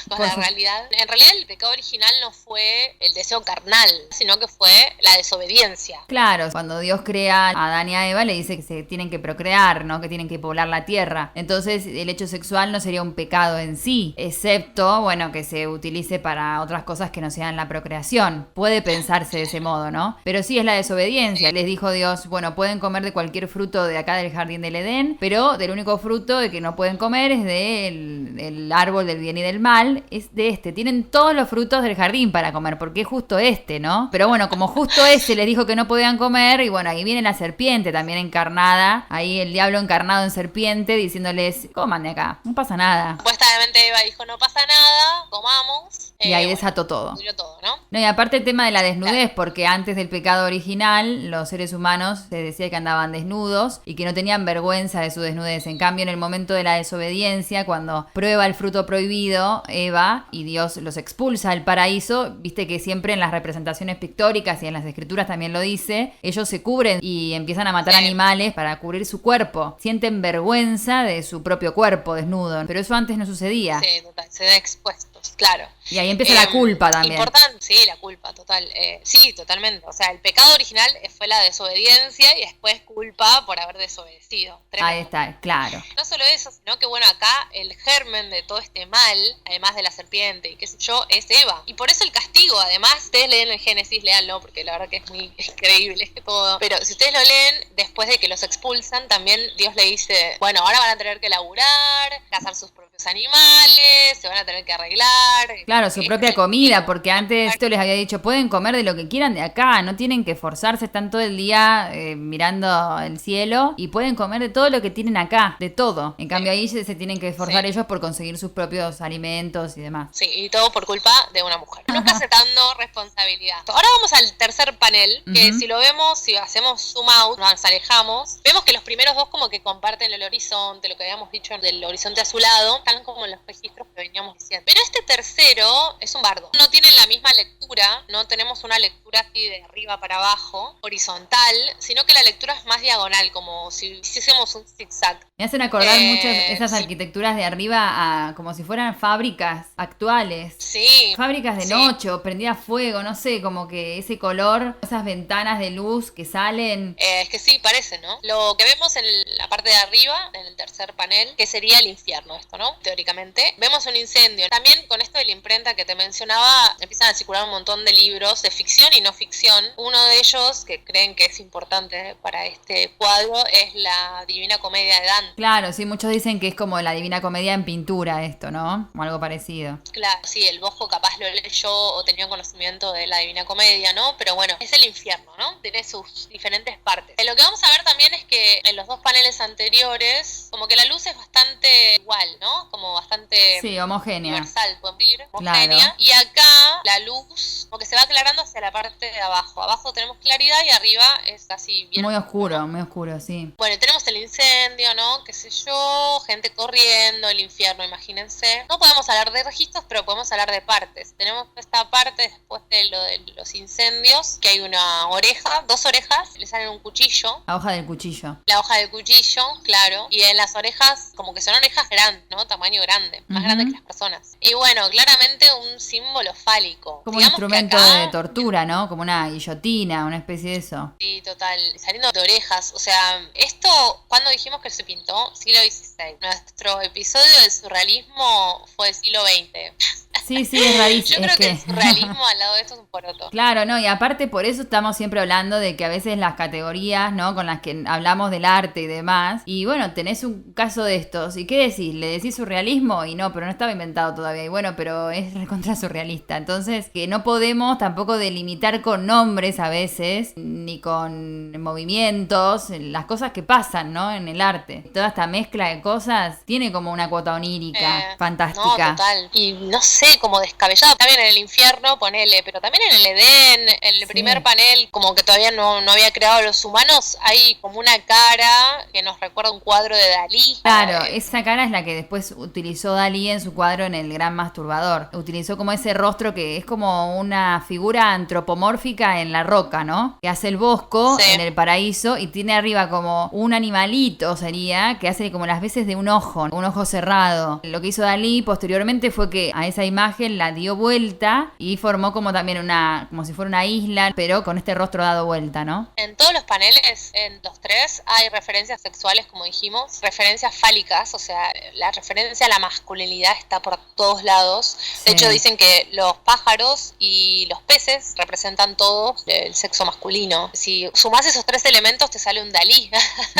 con Por la su- realidad. En realidad el pecado original no fue el deseo carnal, sino que fue la desobediencia. Claro, cuando Dios crea a Adán y a Eva le dice que se tienen que procrear, ¿no? Que tienen que poblar la tierra. Entonces el hecho sexual no sería un pecado en sí, excepto, bueno, que se utilice para otras cosas que no sean la procreación. Puede pensarse de ese modo, ¿no? Pero sí es la desobediencia. Les dijo Dios, bueno, pueden comer de cualquier fruto de acá del jardín del Edén, pero del único fruto de que no pueden comer es del árbol del bien y del mal, es de este. Tienen todos los frutos del jardín para comer, porque es justo este, ¿no? Pero bueno, como justo ese les dijo que no podían comer, y bueno, ahí viene la serpiente también encarnada, ahí el diablo encarnado en serpiente, diciéndoles, coman de acá, no pasa nada. Supuestamente Eva dijo, no pasa nada, comamos. Y ahí Bueno, desató todo. pudrió todo, ¿no? No, y aparte el tema de la desnudez, porque antes del pecado original, los seres humanos se decía que andaban desnudos y que no tenían vergüenza de su desnudez. En cambio, en el momento de la desobediencia, cuando prueba el fruto prohibido, Eva, y Dios los expulsa del paraíso, viste que siempre en las representaciones pictóricas y en las escrituras también lo dice, ellos se cubren y empiezan a matar Sí. animales para cubrir su cuerpo. Sienten vergüenza de su propio cuerpo desnudo, pero eso antes no sucedía. Sí, total, se ven expuestos, claro. Y ahí empieza la culpa también. Importante, sí, la culpa, total. Sí, totalmente. O sea, el pecado original fue la desobediencia y después culpa por haber desobedecido. Tremendo. Ahí está, claro. No solo eso, sino que bueno, acá el germen de todo este mal, además de la serpiente y qué sé yo, es Eva. Y por eso el castigo, además, ustedes leen el Génesis, léanlo, porque la verdad que es muy increíble todo. Pero si ustedes lo leen, después de que los expulsan, también Dios le dice, bueno, ahora van a tener que laburar, cazar sus propios animales, se van a tener que arreglar. Claro, su propia comida, porque antes esto les había dicho, pueden comer de lo que quieran de acá, no tienen que esforzarse, están todo el día mirando el cielo y pueden comer de todo lo que tienen acá, de todo. En cambio ahí se tienen que esforzar ellos por conseguir sus propios alimentos y demás. Sí, y todo por culpa de una mujer. Nunca aceptando responsabilidad. Ahora vamos al tercer panel, que si lo vemos, si hacemos zoom out, nos alejamos, vemos que los primeros dos como que comparten el horizonte, lo que habíamos dicho del horizonte azulado, están como en los registros que veníamos diciendo. Pero este tercero es un bardo. No tienen la misma lectura, no tenemos una lectura así de arriba para abajo, horizontal, sino que la lectura es más diagonal, como si hiciésemos un zigzag. Me hacen acordar mucho esas sí. arquitecturas de arriba a como si fueran fábricas actuales. Sí. Fábricas de sí. noche o prendidas a fuego, no sé, como que ese color, esas ventanas de luz que salen. Es que sí, parece, ¿no? Lo que vemos en la parte de arriba, en el tercer panel, que sería el infierno esto, ¿no? Teóricamente. Vemos un incendio. También con esto de la imprenta que te mencionaba, empiezan a circular un montón de libros de ficción y no ficción. Uno de ellos, que creen que es importante para este cuadro, es la Divina Comedia de Dante. Claro, sí, muchos dicen que es como la Divina Comedia en pintura esto, ¿no? O algo parecido. Claro, sí, el Bosco capaz lo leyó o tenía conocimiento de la Divina Comedia, ¿no? Pero bueno, es el infierno, ¿no? Tiene sus diferentes partes. Lo que vamos a ver también es que en los dos paneles anteriores, como que la luz es bastante igual, ¿no? Como bastante Sí, homogénea. universal, podemos decir, Claro. homogénea. Y acá la luz como que se va aclarando hacia la parte de abajo. Abajo tenemos claridad y arriba es así bien Muy oscuro, sí. bueno, tenemos el incendio, ¿no? Qué sé yo, gente corriendo, el infierno, imagínense. No podemos hablar de registros, pero podemos hablar de partes. Tenemos esta parte después de lo de los incendios, que hay una oreja, dos orejas, le sale un cuchillo. La hoja del cuchillo. La hoja del cuchillo, claro. Y en las orejas, como que son orejas grandes, ¿no? Tamaño grande, más grande que las personas. Y bueno, claramente un símbolo fálico. Como un instrumento de tortura, ¿no? Como una guillotina, una especie de eso. Sí, total, saliendo de orejas. O sea, esto, ¿cuándo dijimos que se pintó? Siglo XVI. Nuestro episodio del surrealismo fue del siglo XX. Sí, es rarísimo. Yo creo que el surrealismo al lado de esto es un poroto. Claro, no, y aparte por eso estamos siempre hablando de que a veces las categorías, ¿no? Con las que hablamos del arte y demás, y bueno, tenés un caso de estos, ¿y qué decís? ¿Le decís surrealismo? Y no, pero no estaba inventado todavía, y bueno, pero es recontra surrealista, entonces que no podemos tampoco delimitar con nombres a veces, ni con movimientos, las cosas que pasan, ¿no? En el arte. Toda esta mezcla de cosas tiene como una cuota onírica, fantástica. No, total. Y no sé, como descabellado. También en el infierno, ponele, pero también en el Edén, en el primer panel, como que todavía no había creado a los humanos, hay como una cara que nos recuerda un cuadro de Dalí. Claro, esa cara es la que después utilizó Dalí en su cuadro en El Gran Masturbador. Utilizó como ese rostro que es como una figura antropomórfica en la roca, ¿no? Que hace el bosco en el paraíso y tiene arriba como un animalito, sería, que hace como las veces de un ojo cerrado. Lo que hizo Dalí posteriormente fue que a esa imagen la dio vuelta y formó como también como si fuera una isla, pero con este rostro dado vuelta, ¿no? En todos los paneles, en los tres, hay referencias sexuales, como dijimos, referencias fálicas, o sea, la referencia a la masculinidad está por todos lados. De hecho, dicen que los pájaros y los peces representan todos el sexo masculino. Si sumás esos tres elementos, te sale un Dalí.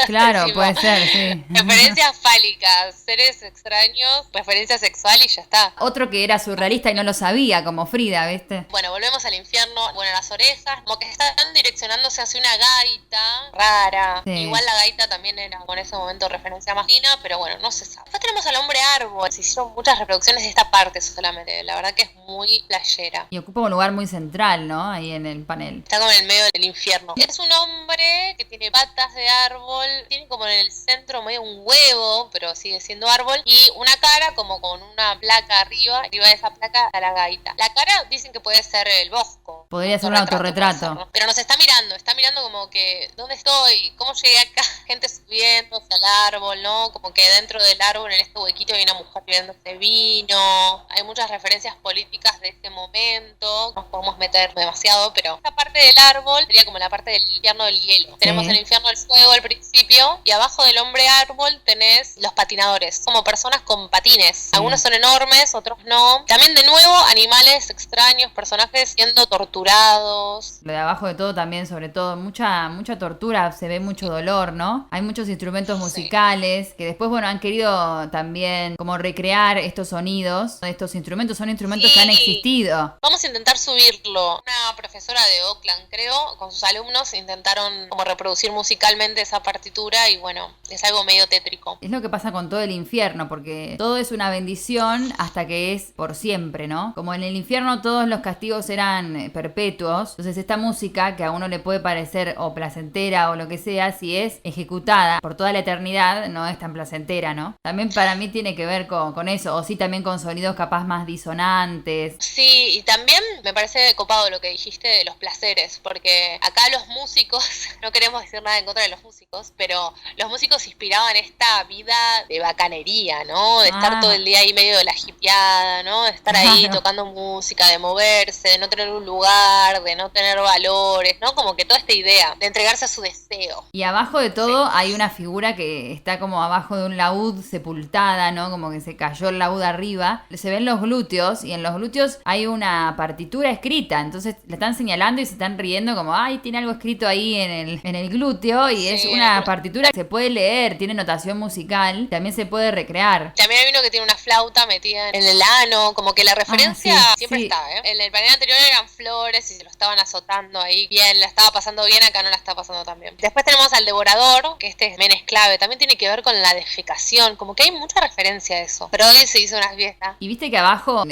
Claro, puede ser, sí. Referencias fálicas, seres extraños, referencia sexual y ya está. Otro que era surrealista y no lo sabía, como Frida, ¿viste? Bueno, volvemos al infierno. Bueno, las orejas, como que están direccionándose hacia una gaita rara. Sí. Igual la gaita también era en ese momento referencia masculina, pero bueno, no se sabe. Después tenemos al hombre árbol. Se hicieron muchas reproducciones de esta parte solamente. La verdad que es muy playera. Y ocupa un lugar muy central, ¿no? Ahí en el panel. Está como en el medio del infierno. Es un hombre que tiene patas de árbol, tiene como en el centro medio un huevo, pero sigue siendo árbol, y una cara como con una placa arriba de esa placa a la gaita. La cara dicen que puede ser el Bosco. Podría ser un autorretrato. ¿No? Pero nos está mirando como que, ¿dónde estoy? ¿Cómo llegué acá? Gente subiéndose al árbol, ¿no? Como que dentro del árbol, en este huequito, hay una mujer pidiéndose vino. Hay muchas referencias políticas de este momento. No nos podemos meter demasiado, pero esta parte del árbol sería como la parte del infierno del hielo. Tenemos el infierno del fuego al principio, y abajo del hombre árbol tenés los patinadores, como personas con patines. Algunos son enormes, otros no. También de nuevo animales extraños, personajes siendo torturados. Lo de abajo de todo también, sobre todo, mucha tortura, se ve mucho dolor, ¿no? Hay muchos instrumentos musicales que después, bueno, han querido también como recrear estos sonidos. Estos instrumentos son instrumentos que han existido. Vamos a intentar subirlo. Una profesora de Oakland, creo, con sus alumnos intentaron como reproducir musicalmente esa partitura y bueno, es algo medio tétrico. Es lo que pasa con todo el infierno, porque todo es una bendición hasta que es por siempre, ¿no? Como en el infierno todos los castigos eran perpetuos, entonces esta música que a uno le puede parecer o placentera o lo que sea, si es ejecutada por toda la eternidad, no es tan placentera, ¿no? También para mí tiene que ver con eso, o sí también con sonidos capaz más disonantes. Sí, y también me parece copado lo que dijiste de los placeres, porque acá los músicos, no queremos decir nada en contra de los músicos, pero los músicos inspiraban esta vida de bacanería, ¿no? De estar todo el día ahí medio de la hipiada, ¿no? De estar ahí tocando música, de moverse, de no tener un lugar, de no tener valores, ¿no? Como que toda esta idea de entregarse a su deseo. Y abajo de todo hay una figura que está como abajo de un laúd sepultada, ¿no? Como que se cayó el laúd arriba. Se ven los glúteos y en los glúteos hay una partitura escrita, entonces le están señalando y se están riendo como, ay, tiene algo escrito ahí en el glúteo y es una partitura que se puede leer, tiene notación musical, también se puede recrear. También hay uno que tiene una flauta metida en el ano, como que la referencia siempre está, ¿eh? En el panel anterior eran flores y se lo estaban azotando ahí bien, la estaba pasando bien, acá no la está pasando tan bien. Después tenemos al devorador, que este también es clave, también tiene que ver con la defecación, como que hay mucha referencia a eso. Pero hoy se hizo una fiesta. Y viste que abajo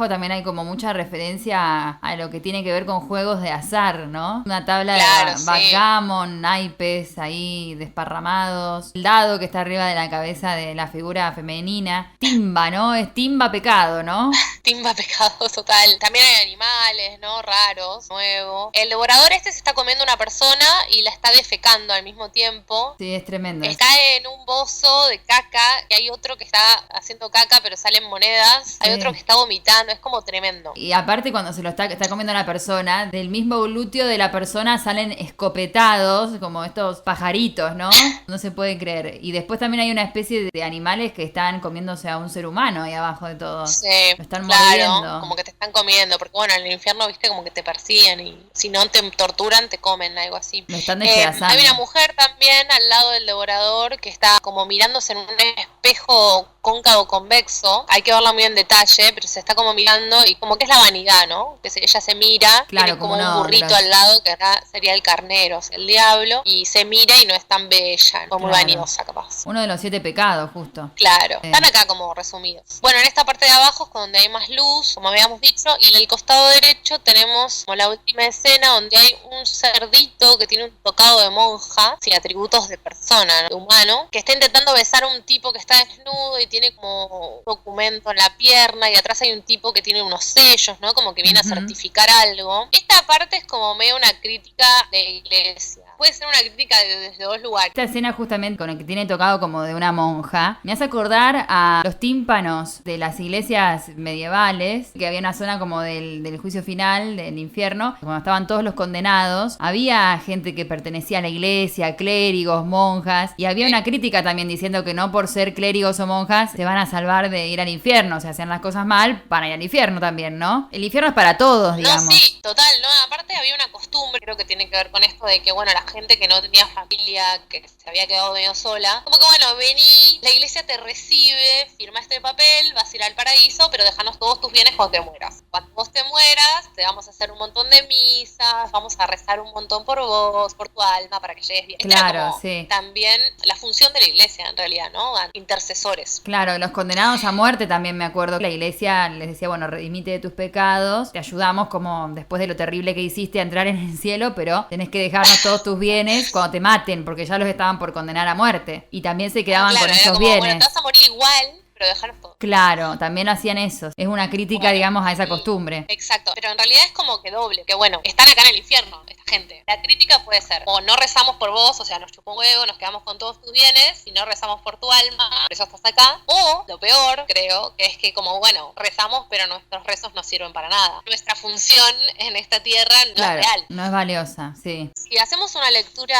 también hay como mucha referencia a lo que tiene que ver con juegos de azar, ¿no? Una tabla de backgammon, naipes ahí desparramados, el dado que está arriba de la cabeza de la figura femenina, timba, ¿no? Es timba pecado, ¿no? Timba pecado, total. También hay animales, ¿no? Raros, nuevos. El devorador se está comiendo una persona y la está defecando al mismo tiempo. abajo. Sí, es tremendo. Cae en un pozo de caca, y hay otro que está haciendo caca, pero salen monedas. Hay otro que está vomitando, es como tremendo. Y aparte cuando se lo está comiendo la persona, del mismo glúteo de la persona salen escopetados, como estos pajaritos, ¿no? No se puede creer. Y después también hay una especie de animales que están comiéndose a un ser humano ahí abajo de todo. Sí, lo están claro, mordiendo. como que te están comiendo, porque bueno, en el infierno, viste, como que te persiguen y si no te torturan, te comen, algo así. Lo están despedazando. Hay una mujer también al lado del devorador que está como mirándose en un espejo cóncavo convexo. Hay que verla muy en detalle, pero se está como mirando y como que es la vanidad, ¿no? Que ella se mira, claro, tiene como un burrito al lado que acá sería el carnero, o sea, el diablo, y se mira y no es tan bella, no muy vanidosa capaz. Uno de los 7 pecados, justo. Claro, están acá como resumidos. Bueno, en esta parte de abajo es donde hay más luz, como habíamos dicho, y en el costado derecho tenemos como la última escena donde hay un cerdito que tiene un tocado de monja, sin atributos de persona, ¿no? De humano, que está intentando besar a un tipo que está desnudo y tiene como un documento en la pierna, y atrás hay un tipo que tiene unos sellos, ¿no? Como que viene a certificar algo. Esta parte es como medio una crítica de iglesia. Puede ser una crítica desde dos lugares. Esta escena justamente con el que tiene tocado como de una monja me hace acordar a los tímpanos de las iglesias medievales, que había una zona como del juicio final, del infierno, cuando estaban todos los condenados, había gente que pertenecía a la iglesia, clérigos, monjas, y había una crítica también diciendo que no por ser clérigos o monjas se van a salvar de ir al infierno, o sea, hacían las cosas mal, van a ir al infierno también, ¿no? El infierno es para todos, digamos. No, sí, total, no, aparte había una costumbre, creo que tiene que ver con esto de que, bueno, la gente que no tenía familia, que se había quedado medio sola, como que bueno, vení, la iglesia te recibe, firma este papel, vas a ir al paraíso, pero déjanos todos tus bienes cuando te mueras. Cuando vos te mueras, te vamos a hacer un montón de misas, vamos a rezar un montón por vos, por tu alma, para que llegues bien. Claro, sí. También la función de la iglesia, en realidad, ¿no? Intercesores. Claro, los condenados a muerte también me acuerdo que la iglesia les decía, bueno, redimite de tus pecados, te ayudamos como después de lo terrible que hiciste a entrar en el cielo, pero tenés que dejarnos todos tus bienes cuando te maten, porque ya los estaban por condenar a muerte. Y también se quedaban con esos bienes. Bueno, te vas a morir igual, pero dejaros todo. Claro, también hacían eso. Es una crítica, digamos, a esa costumbre. Exacto, pero en realidad es como que doble, que bueno, están acá en el infierno, esta gente. La crítica puede ser, o no rezamos por vos, o sea, nos chupó un huevo, nos quedamos con todos tus bienes, y no rezamos por tu alma, por eso estás acá. O, lo peor, creo, que es que como, bueno, rezamos, pero nuestros rezos no sirven para nada. Nuestra función en esta tierra no es real. No es valiosa, sí. Si hacemos una lectura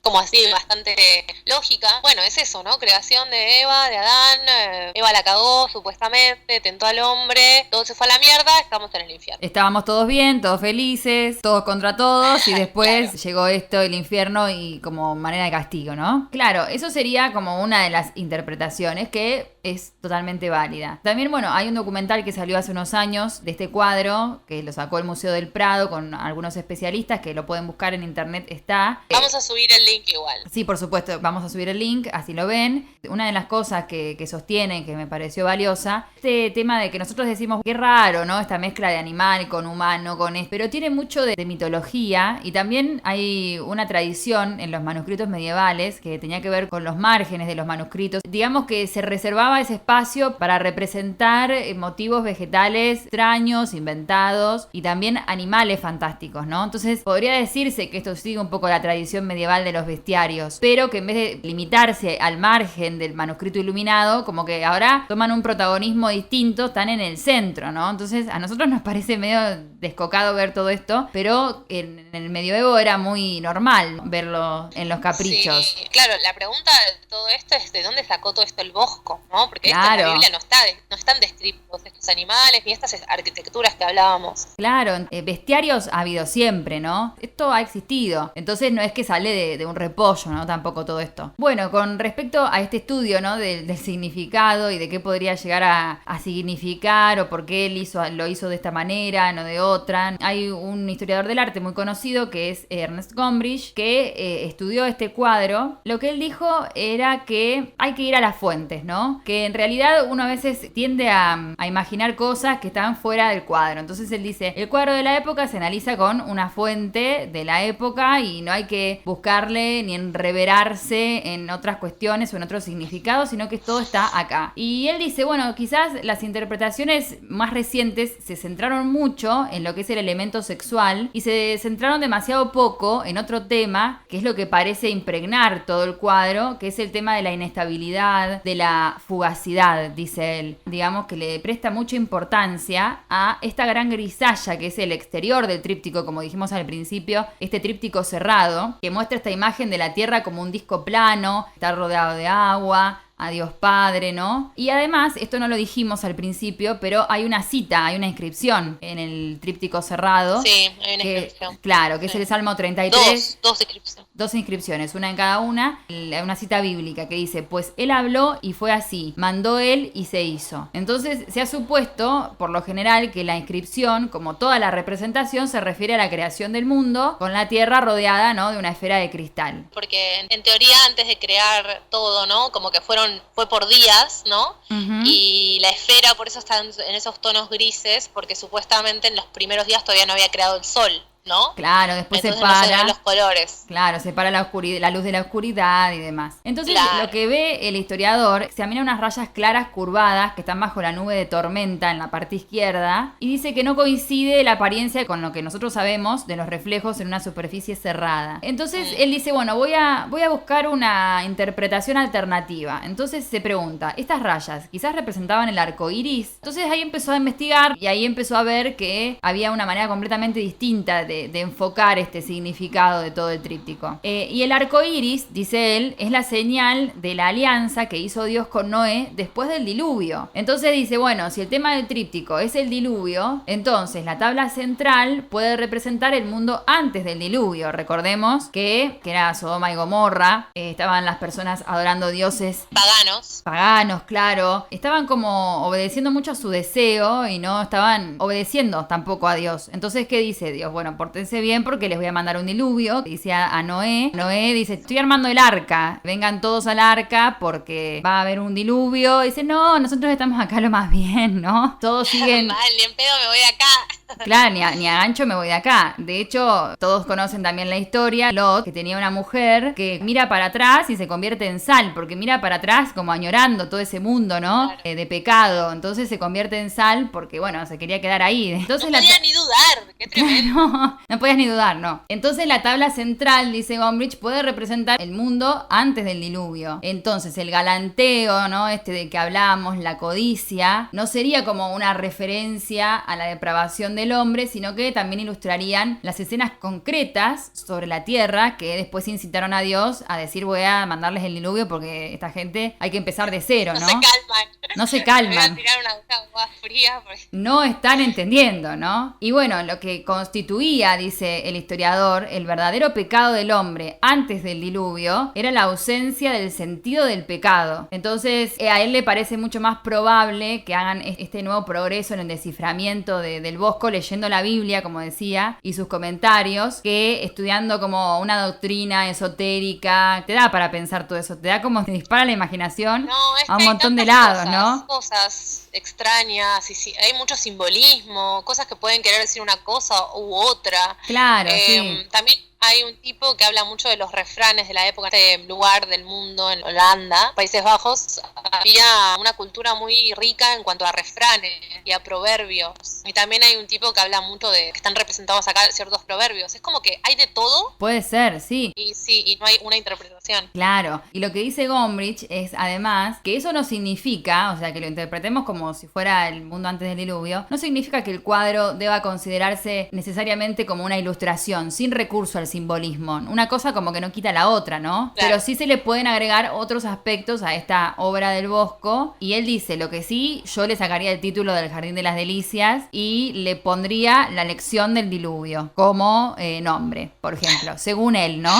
como así, bastante lógica, bueno, es eso, ¿no? Creación de Eva, de Adán, Eva la cagó, supuestamente, tentó al hombre, todo se fue a la mierda, estamos en el infierno. Estábamos todos bien, todos felices, todos contra todos, y después claro. Llegó esto, el infierno, y como manera de castigo, ¿no? Claro, eso sería como una de las interpretaciones que es totalmente válida. También, bueno, hay un documental que salió hace unos años de este cuadro, que lo sacó el Museo del Prado con algunos especialistas, que lo pueden buscar en internet, está. Vamos a subir el link igual. Sí, por supuesto, vamos a subir el link, así lo ven. Una de las cosas que sostienen, que me pareció valiosa, este tema de que nosotros decimos, qué raro, ¿no? Esta mezcla de animal con humano, con esto, pero tiene mucho de mitología, y también hay una tradición en los manuscritos medievales que tenía que ver con los márgenes de los manuscritos. Digamos que se reservaba ese espacio para representar motivos vegetales extraños, inventados, y también animales fantásticos, ¿no? Entonces podría decirse que esto sigue un poco la tradición medieval de los bestiarios, pero que en vez de limitarse al margen del manuscrito iluminado, como que ahora toman un protagonismo distinto, están en el centro, ¿no? Entonces a nosotros nos parece medio descocado ver todo esto, pero en el medioevo era muy normal verlo en los caprichos. Sí, claro, la pregunta de todo esto es de dónde sacó todo esto el Bosco, ¿no? Porque esto Claro. en la Biblia no están descritos estos animales ni estas arquitecturas que hablábamos. Claro, bestiarios ha habido siempre, ¿no? Esto ha existido. Entonces no es que sale de un repollo, ¿no? Tampoco todo esto. Bueno, con respecto a este estudio, ¿no? Del significado y de qué podría llegar a significar, o por qué él lo hizo de esta manera, no de otra. Hay un historiador del arte muy conocido que es Ernest Gombrich, que estudió este cuadro. Lo que él dijo era que hay que ir a las fuentes, ¿no? Que en realidad uno a veces tiende a imaginar cosas que están fuera del cuadro. Entonces él dice, el cuadro de la época se analiza con una fuente de la época y no hay que buscarle ni enreverarse en otras cuestiones o en otros significados, sino que todo está acá. tierra. Y él dice, bueno, quizás las interpretaciones más recientes se centraron mucho en lo que es el elemento sexual y se centraron demasiado poco en otro tema, que es lo que parece impregnar todo el cuadro, que es el tema de la inestabilidad, de la fugacidad, dice él. Digamos que le presta mucha importancia a esta gran grisalla que es el exterior del tríptico, como dijimos al principio, este tríptico cerrado, que muestra esta imagen de la Tierra como un disco plano, está rodeado de agua, a Dios Padre, ¿no? Y además, esto no lo dijimos al principio, pero hay una cita, hay una inscripción en el tríptico cerrado. Sí, hay una inscripción. Claro, que sí. es el Salmo 33. Dos inscripciones. Dos inscripciones, una en cada una cita bíblica que dice, pues él habló y fue así, mandó él y se hizo. Entonces se ha supuesto, por lo general, que la inscripción, como toda la representación, se refiere a la creación del mundo con la tierra rodeada, ¿no?, de una esfera de cristal. Porque en teoría antes de crear todo, ¿no?, como que fue por días, ¿no? Uh-huh. Y la esfera por eso está en esos tonos grises, porque supuestamente en los primeros días todavía no había creado el sol, ¿no? Claro, después entonces separa. No se ven los colores. Claro, separa la luz de la oscuridad y demás. Entonces, claro, lo que ve el historiador, examina unas rayas claras curvadas que están bajo la nube de tormenta en la parte izquierda y dice que no coincide la apariencia con lo que nosotros sabemos de los reflejos en una superficie cerrada. Entonces, él dice, bueno, voy a buscar una interpretación alternativa. Entonces se pregunta, ¿estas rayas quizás representaban el arco iris? Entonces ahí empezó a investigar y ahí empezó a ver que había una manera completamente distinta de enfocar este significado de todo el tríptico. Y el arco iris, dice él, es la señal de la alianza que hizo Dios con Noé después del diluvio. Entonces dice, bueno, si el tema del tríptico es el diluvio, entonces la tabla central puede representar el mundo antes del diluvio. Recordemos que era Sodoma y Gomorra, estaban las personas adorando dioses paganos, claro. Estaban como obedeciendo mucho a su deseo y no estaban obedeciendo tampoco a Dios. Entonces, ¿qué dice Dios? Bueno, pórtense bien porque les voy a mandar un diluvio. Dice a Noé. Noé dice, estoy armando el arca. Vengan todos al arca porque va a haber un diluvio. Dice, no, nosotros estamos acá lo más bien, ¿no? Todos siguen... Mal, ni en pedo me voy de acá. Claro, ni a gancho me voy de acá. De hecho, todos conocen también la historia. Lot, que tenía una mujer que mira para atrás y se convierte en sal, porque mira para atrás como añorando todo ese mundo, ¿no? Claro. De pecado. Entonces se convierte en sal porque, bueno, se quería quedar ahí. Entonces no podía ni dudar. Qué tremendo. No podías ni dudar, no. Entonces la tabla central, dice Gombrich, puede representar el mundo antes del diluvio. Entonces el galanteo, ¿no?, de que hablamos, la codicia, no sería como una referencia a la depravación del hombre, sino que también ilustrarían las escenas concretas sobre la tierra que después incitaron a Dios a decir, voy a mandarles el diluvio porque esta gente hay que empezar de cero, ¿no? No se calman. Voy a tirar una agua fría porque... No están entendiendo, ¿no? Y bueno, lo que constituía, dice el historiador, el verdadero pecado del hombre antes del diluvio era la ausencia del sentido del pecado. Entonces, a él le parece mucho más probable que hagan este nuevo progreso en el desciframiento del Bosco leyendo la Biblia, como decía, y sus comentarios, que estudiando como una doctrina esotérica. Te da para pensar todo eso, te da como, te dispara la imaginación a un montón de lados, ¿no? Cosas extrañas, y hay mucho simbolismo, cosas que pueden querer decir una cosa u otra. Claro, sí. También hay un tipo que habla mucho de los refranes de la época, este lugar del mundo, en Holanda, Países Bajos, había una cultura muy rica en cuanto a refranes y a proverbios. Y también hay un tipo que habla mucho de que están representados acá ciertos proverbios. Es como que hay de todo. Puede ser, sí. Y no hay una interpretación. Claro. Y lo que dice Gombrich es, además, que eso no significa, o sea, que lo interpretemos como si fuera el mundo antes del diluvio, no significa que el cuadro deba considerarse necesariamente como una ilustración, sin recurso al simbolismo. Una cosa como que no quita la otra, ¿no? Claro. Pero sí se le pueden agregar otros aspectos a esta obra del Bosco. Y él dice, lo que sí, yo le sacaría el título del Jardín de las Delicias y le pondría la lección del diluvio como nombre, por ejemplo, según él, ¿no?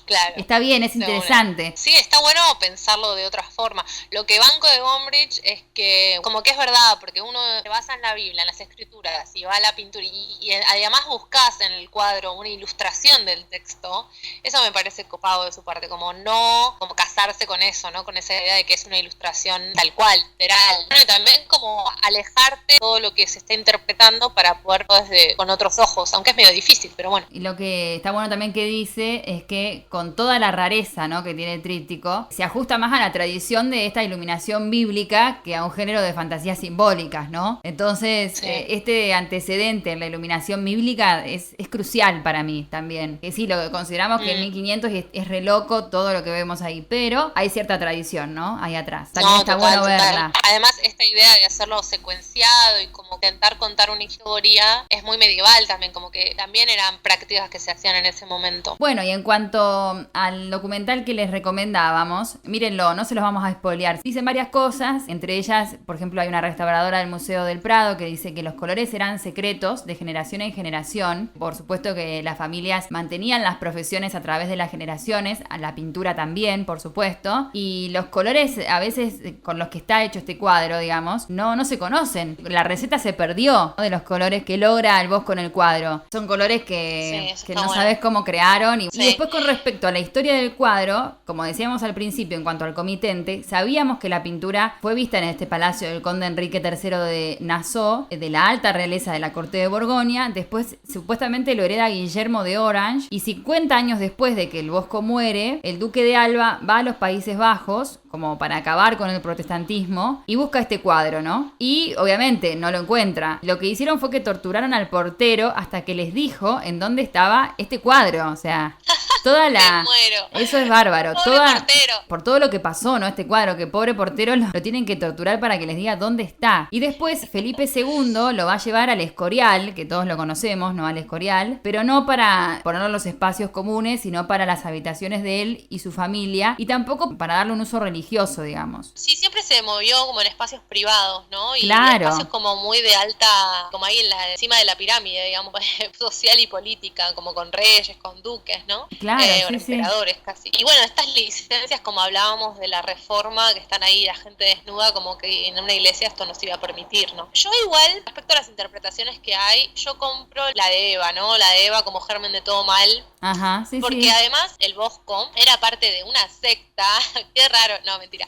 Claro. Está bien, es interesante. Sí, está bueno pensarlo de otra forma. Lo que banco de Gombrich es que, como que es verdad, porque uno se basa en la Biblia, en las escrituras, y va a la pintura, y además buscas en el cuadro una ilustración de del texto, eso me parece copado de su parte, como no como casarse con eso, ¿no? Con esa idea de que es una ilustración tal cual, literal. Bueno, y también como alejarte de todo lo que se está interpretando para poder verlo con otros ojos, aunque es medio difícil, pero bueno. Y lo que está bueno también que dice es que con toda la rareza, ¿no?, que tiene el tríptico, se ajusta más a la tradición de esta iluminación bíblica que a un género de fantasías simbólicas, ¿no? Entonces, Sí. Este antecedente en la iluminación bíblica es crucial para mí también. Que sí, lo que consideramos que en 1500 es re loco todo lo que vemos ahí, pero hay cierta tradición, ¿no?, ahí atrás. También está total, bueno verla. Además, esta idea de hacerlo secuenciado y como intentar contar una historia es muy medieval también, como que también eran prácticas que se hacían en ese momento. Bueno, y en cuanto al documental que les recomendábamos, mírenlo, no se los vamos a spoilear. Dicen varias cosas, entre ellas, por ejemplo, hay una restauradora del Museo del Prado que dice que los colores eran secretos de generación en generación. Por supuesto que las familias mantenían las profesiones a través de las generaciones, a la pintura también, por supuesto, y los colores a veces con los que está hecho este cuadro, digamos, no se conocen. La receta se perdió, ¿no?, de los colores que logra el Bosco en el cuadro. Son colores que no bueno. sabes cómo crearon. Y Sí. después, con respecto a la historia del cuadro, como decíamos al principio en cuanto al comitente, sabíamos que la pintura fue vista en este palacio del conde Enrique III de Nassau, de la alta realeza de la corte de Borgoña. Después supuestamente lo hereda Guillermo de Orange, y 50 años después de que el Bosco muere, el duque de Alba va a los Países Bajos como para acabar con el protestantismo y busca este cuadro, ¿no? Y obviamente no lo encuentra. Lo que hicieron fue que torturaron al portero hasta que les dijo en dónde estaba este cuadro. O sea, toda la... Me muero. Eso es bárbaro. Pobre portero. Por todo lo que pasó, ¿no? Este cuadro, que pobre portero lo tienen que torturar para que les diga dónde está. Y después Felipe II lo va a llevar al Escorial, que todos lo conocemos, ¿no?, al Escorial, pero no para ponerlo en los espacios comunes, sino para las habitaciones de él y su familia, y tampoco para darle un uso religioso, digamos. Sí, siempre se movió como en espacios privados, ¿no? Y Claro. espacios como muy de alta, como ahí encima de la pirámide, digamos, social y política, como con reyes, con duques, ¿no? Claro, con emperadores casi. Y bueno, estas licencias, como hablábamos de la reforma, que están ahí la gente desnuda, como que en una iglesia esto no se iba a permitir, ¿no? Yo igual, respecto a las interpretaciones que hay, yo compro la de Eva, ¿no? La de Eva como germen de todo mal. Ajá, sí, Porque sí. además el Bosco era parte de una secta, qué raro, no, mentira,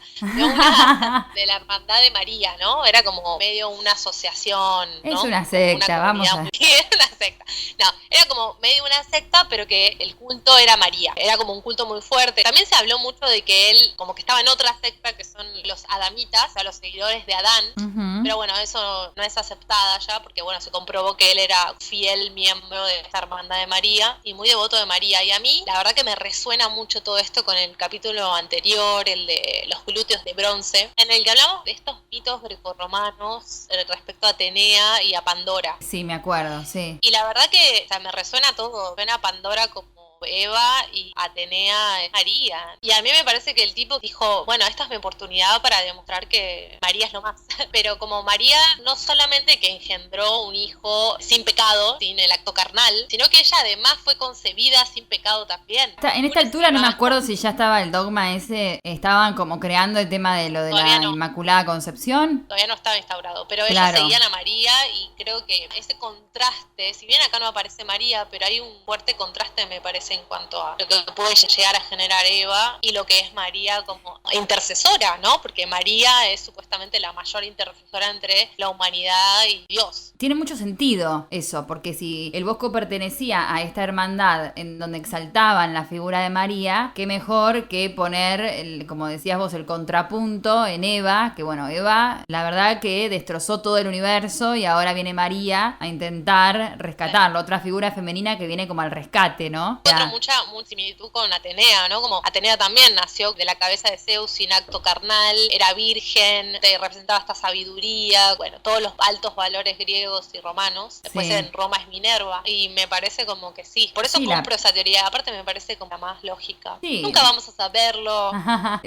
de la Hermandad de María, ¿no? Era como medio una asociación, ¿no? Es una secta, Una vamos a... era una secta. No, era como medio una secta, pero que el culto era María. Era como un culto muy fuerte. También se habló mucho de que él como que estaba en otra secta que son los adamitas, o sea, los seguidores de Adán. Ujú. Pero bueno, eso no es aceptada ya, porque bueno, se comprobó que él era fiel miembro de esta Hermandad de María y muy devoto de María. Y a mí, la verdad que me resuena mucho todo esto con el capítulo anterior, el de los glúteos de bronce, en el que hablamos de estos mitos grecorromanos respecto a Atenea y a Pandora. Sí, me acuerdo, sí. Y la verdad que, o sea, me resuena todo. Suena a Pandora como Eva y Atenea es María. Y a mí me parece que el tipo dijo, bueno, esta es mi oportunidad para demostrar que María es lo más. Pero como María no solamente que engendró un hijo sin pecado, sin el acto carnal, sino que ella además fue concebida sin pecado también. En esta altura no me acuerdo si ya estaba el dogma ese, estaban como creando el tema de lo de Todavía la no. Inmaculada Concepción. Todavía no estaba instaurado, pero Claro. ellos seguían a María y creo que ese contraste, si bien acá no aparece María, pero hay un fuerte contraste, me parece, en cuanto a lo que puede llegar a generar Eva y lo que es María como intercesora, ¿no? Porque María es supuestamente la mayor intercesora entre la humanidad y Dios. Tiene mucho sentido eso, porque si el Bosco pertenecía a esta hermandad en donde exaltaban la figura de María, qué mejor que poner, como decías vos, el contrapunto en Eva, que bueno, Eva, la verdad que destrozó todo el universo y ahora viene María a intentar rescatarlo, otra figura femenina que viene como al rescate, ¿no? Encuentro mucha similitud con Atenea, ¿no? Como Atenea también nació de la cabeza de Zeus sin acto carnal, era virgen, representaba esta sabiduría, bueno, todos los altos valores griegos y romanos. Después Sí. en Roma es Minerva y me parece como que sí. Por eso Sí, compro esa teoría. Aparte me parece como la más lógica. Sí. Nunca vamos a saberlo.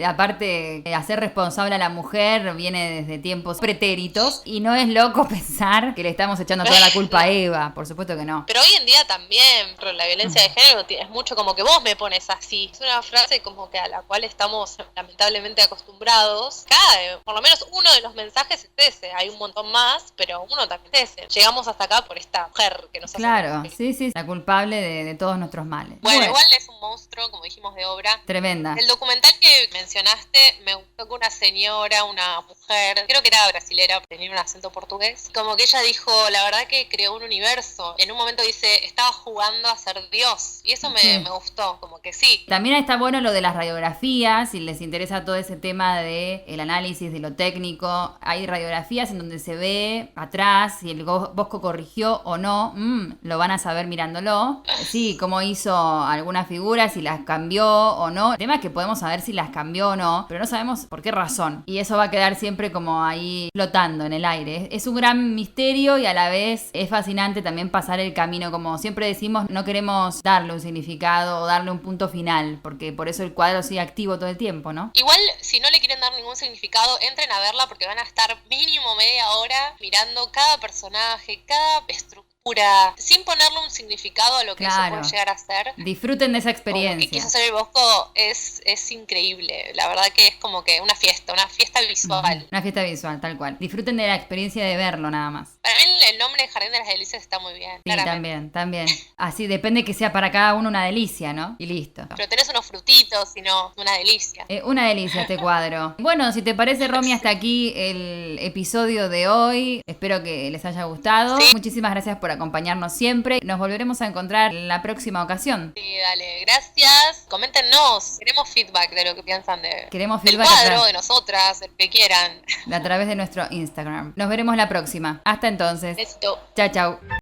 Aparte, hacer responsable a la mujer viene desde tiempos pretéritos y no es loco pensar que le estamos echando toda la culpa a Eva, por supuesto que no. Pero hoy en día también, la violencia de género es mucho como que vos me pones así. Es una frase como que a la cual estamos lamentablemente acostumbrados. Por lo menos uno de los mensajes es ese. Hay un montón más, pero uno también es ese. Llegamos hasta acá por esta mujer que nos hace... Claro, sí, la culpable de todos nuestros males. Bueno, igual es un monstruo, como dijimos, de obra. Tremenda. El documental que mencionaste, me gustó que una señora, una mujer, creo que era brasilera, tenía un acento portugués, como que ella dijo, la verdad que creó un universo. En un momento dice, estaba jugando a ser Dios. Y eso me gustó, como que sí. También está bueno lo de las radiografías, si les interesa todo ese tema de el análisis de lo técnico. Hay radiografías en donde se ve atrás si el Bosco corrigió o no. Lo van a saber mirándolo. Sí, cómo hizo algunas figuras, si las cambió o no. El tema es que podemos saber si las cambió o no, pero no sabemos por qué razón. Y eso va a quedar siempre como ahí flotando en el aire. Es un gran misterio y a la vez es fascinante también pasar el camino. Como siempre decimos, no queremos darle un significado o darle un punto final, porque por eso el cuadro sigue activo todo el tiempo, ¿no? Igual, si no le quieren dar ningún significado, entren a verla porque van a estar mínimo media hora mirando cada personaje, cada estructura, sin ponerle un significado a lo que eso puede llegar a ser. Disfruten de esa experiencia. Lo que quiso hacer el Bosco es increíble. La verdad que es como que una fiesta visual. Una fiesta visual, tal cual. Disfruten de la experiencia de verlo nada más. Para mí el nombre de Jardín de las Delicias está muy bien. Sí, también. Así depende que sea para cada uno una delicia, ¿no? Y listo. Pero tenés unos frutitos, y no, una delicia. Una delicia este cuadro. Bueno, si te parece, Romy, hasta aquí el episodio de hoy. Espero que les haya gustado. Sí. Muchísimas gracias por acompañarnos siempre. Nos volveremos a encontrar en la próxima ocasión. Sí, dale, gracias. Coméntenos, queremos feedback de lo que piensan del cuadro, de nosotras, el que quieran. A través de nuestro Instagram. Nos veremos la próxima. Hasta entonces. Esto. Chao.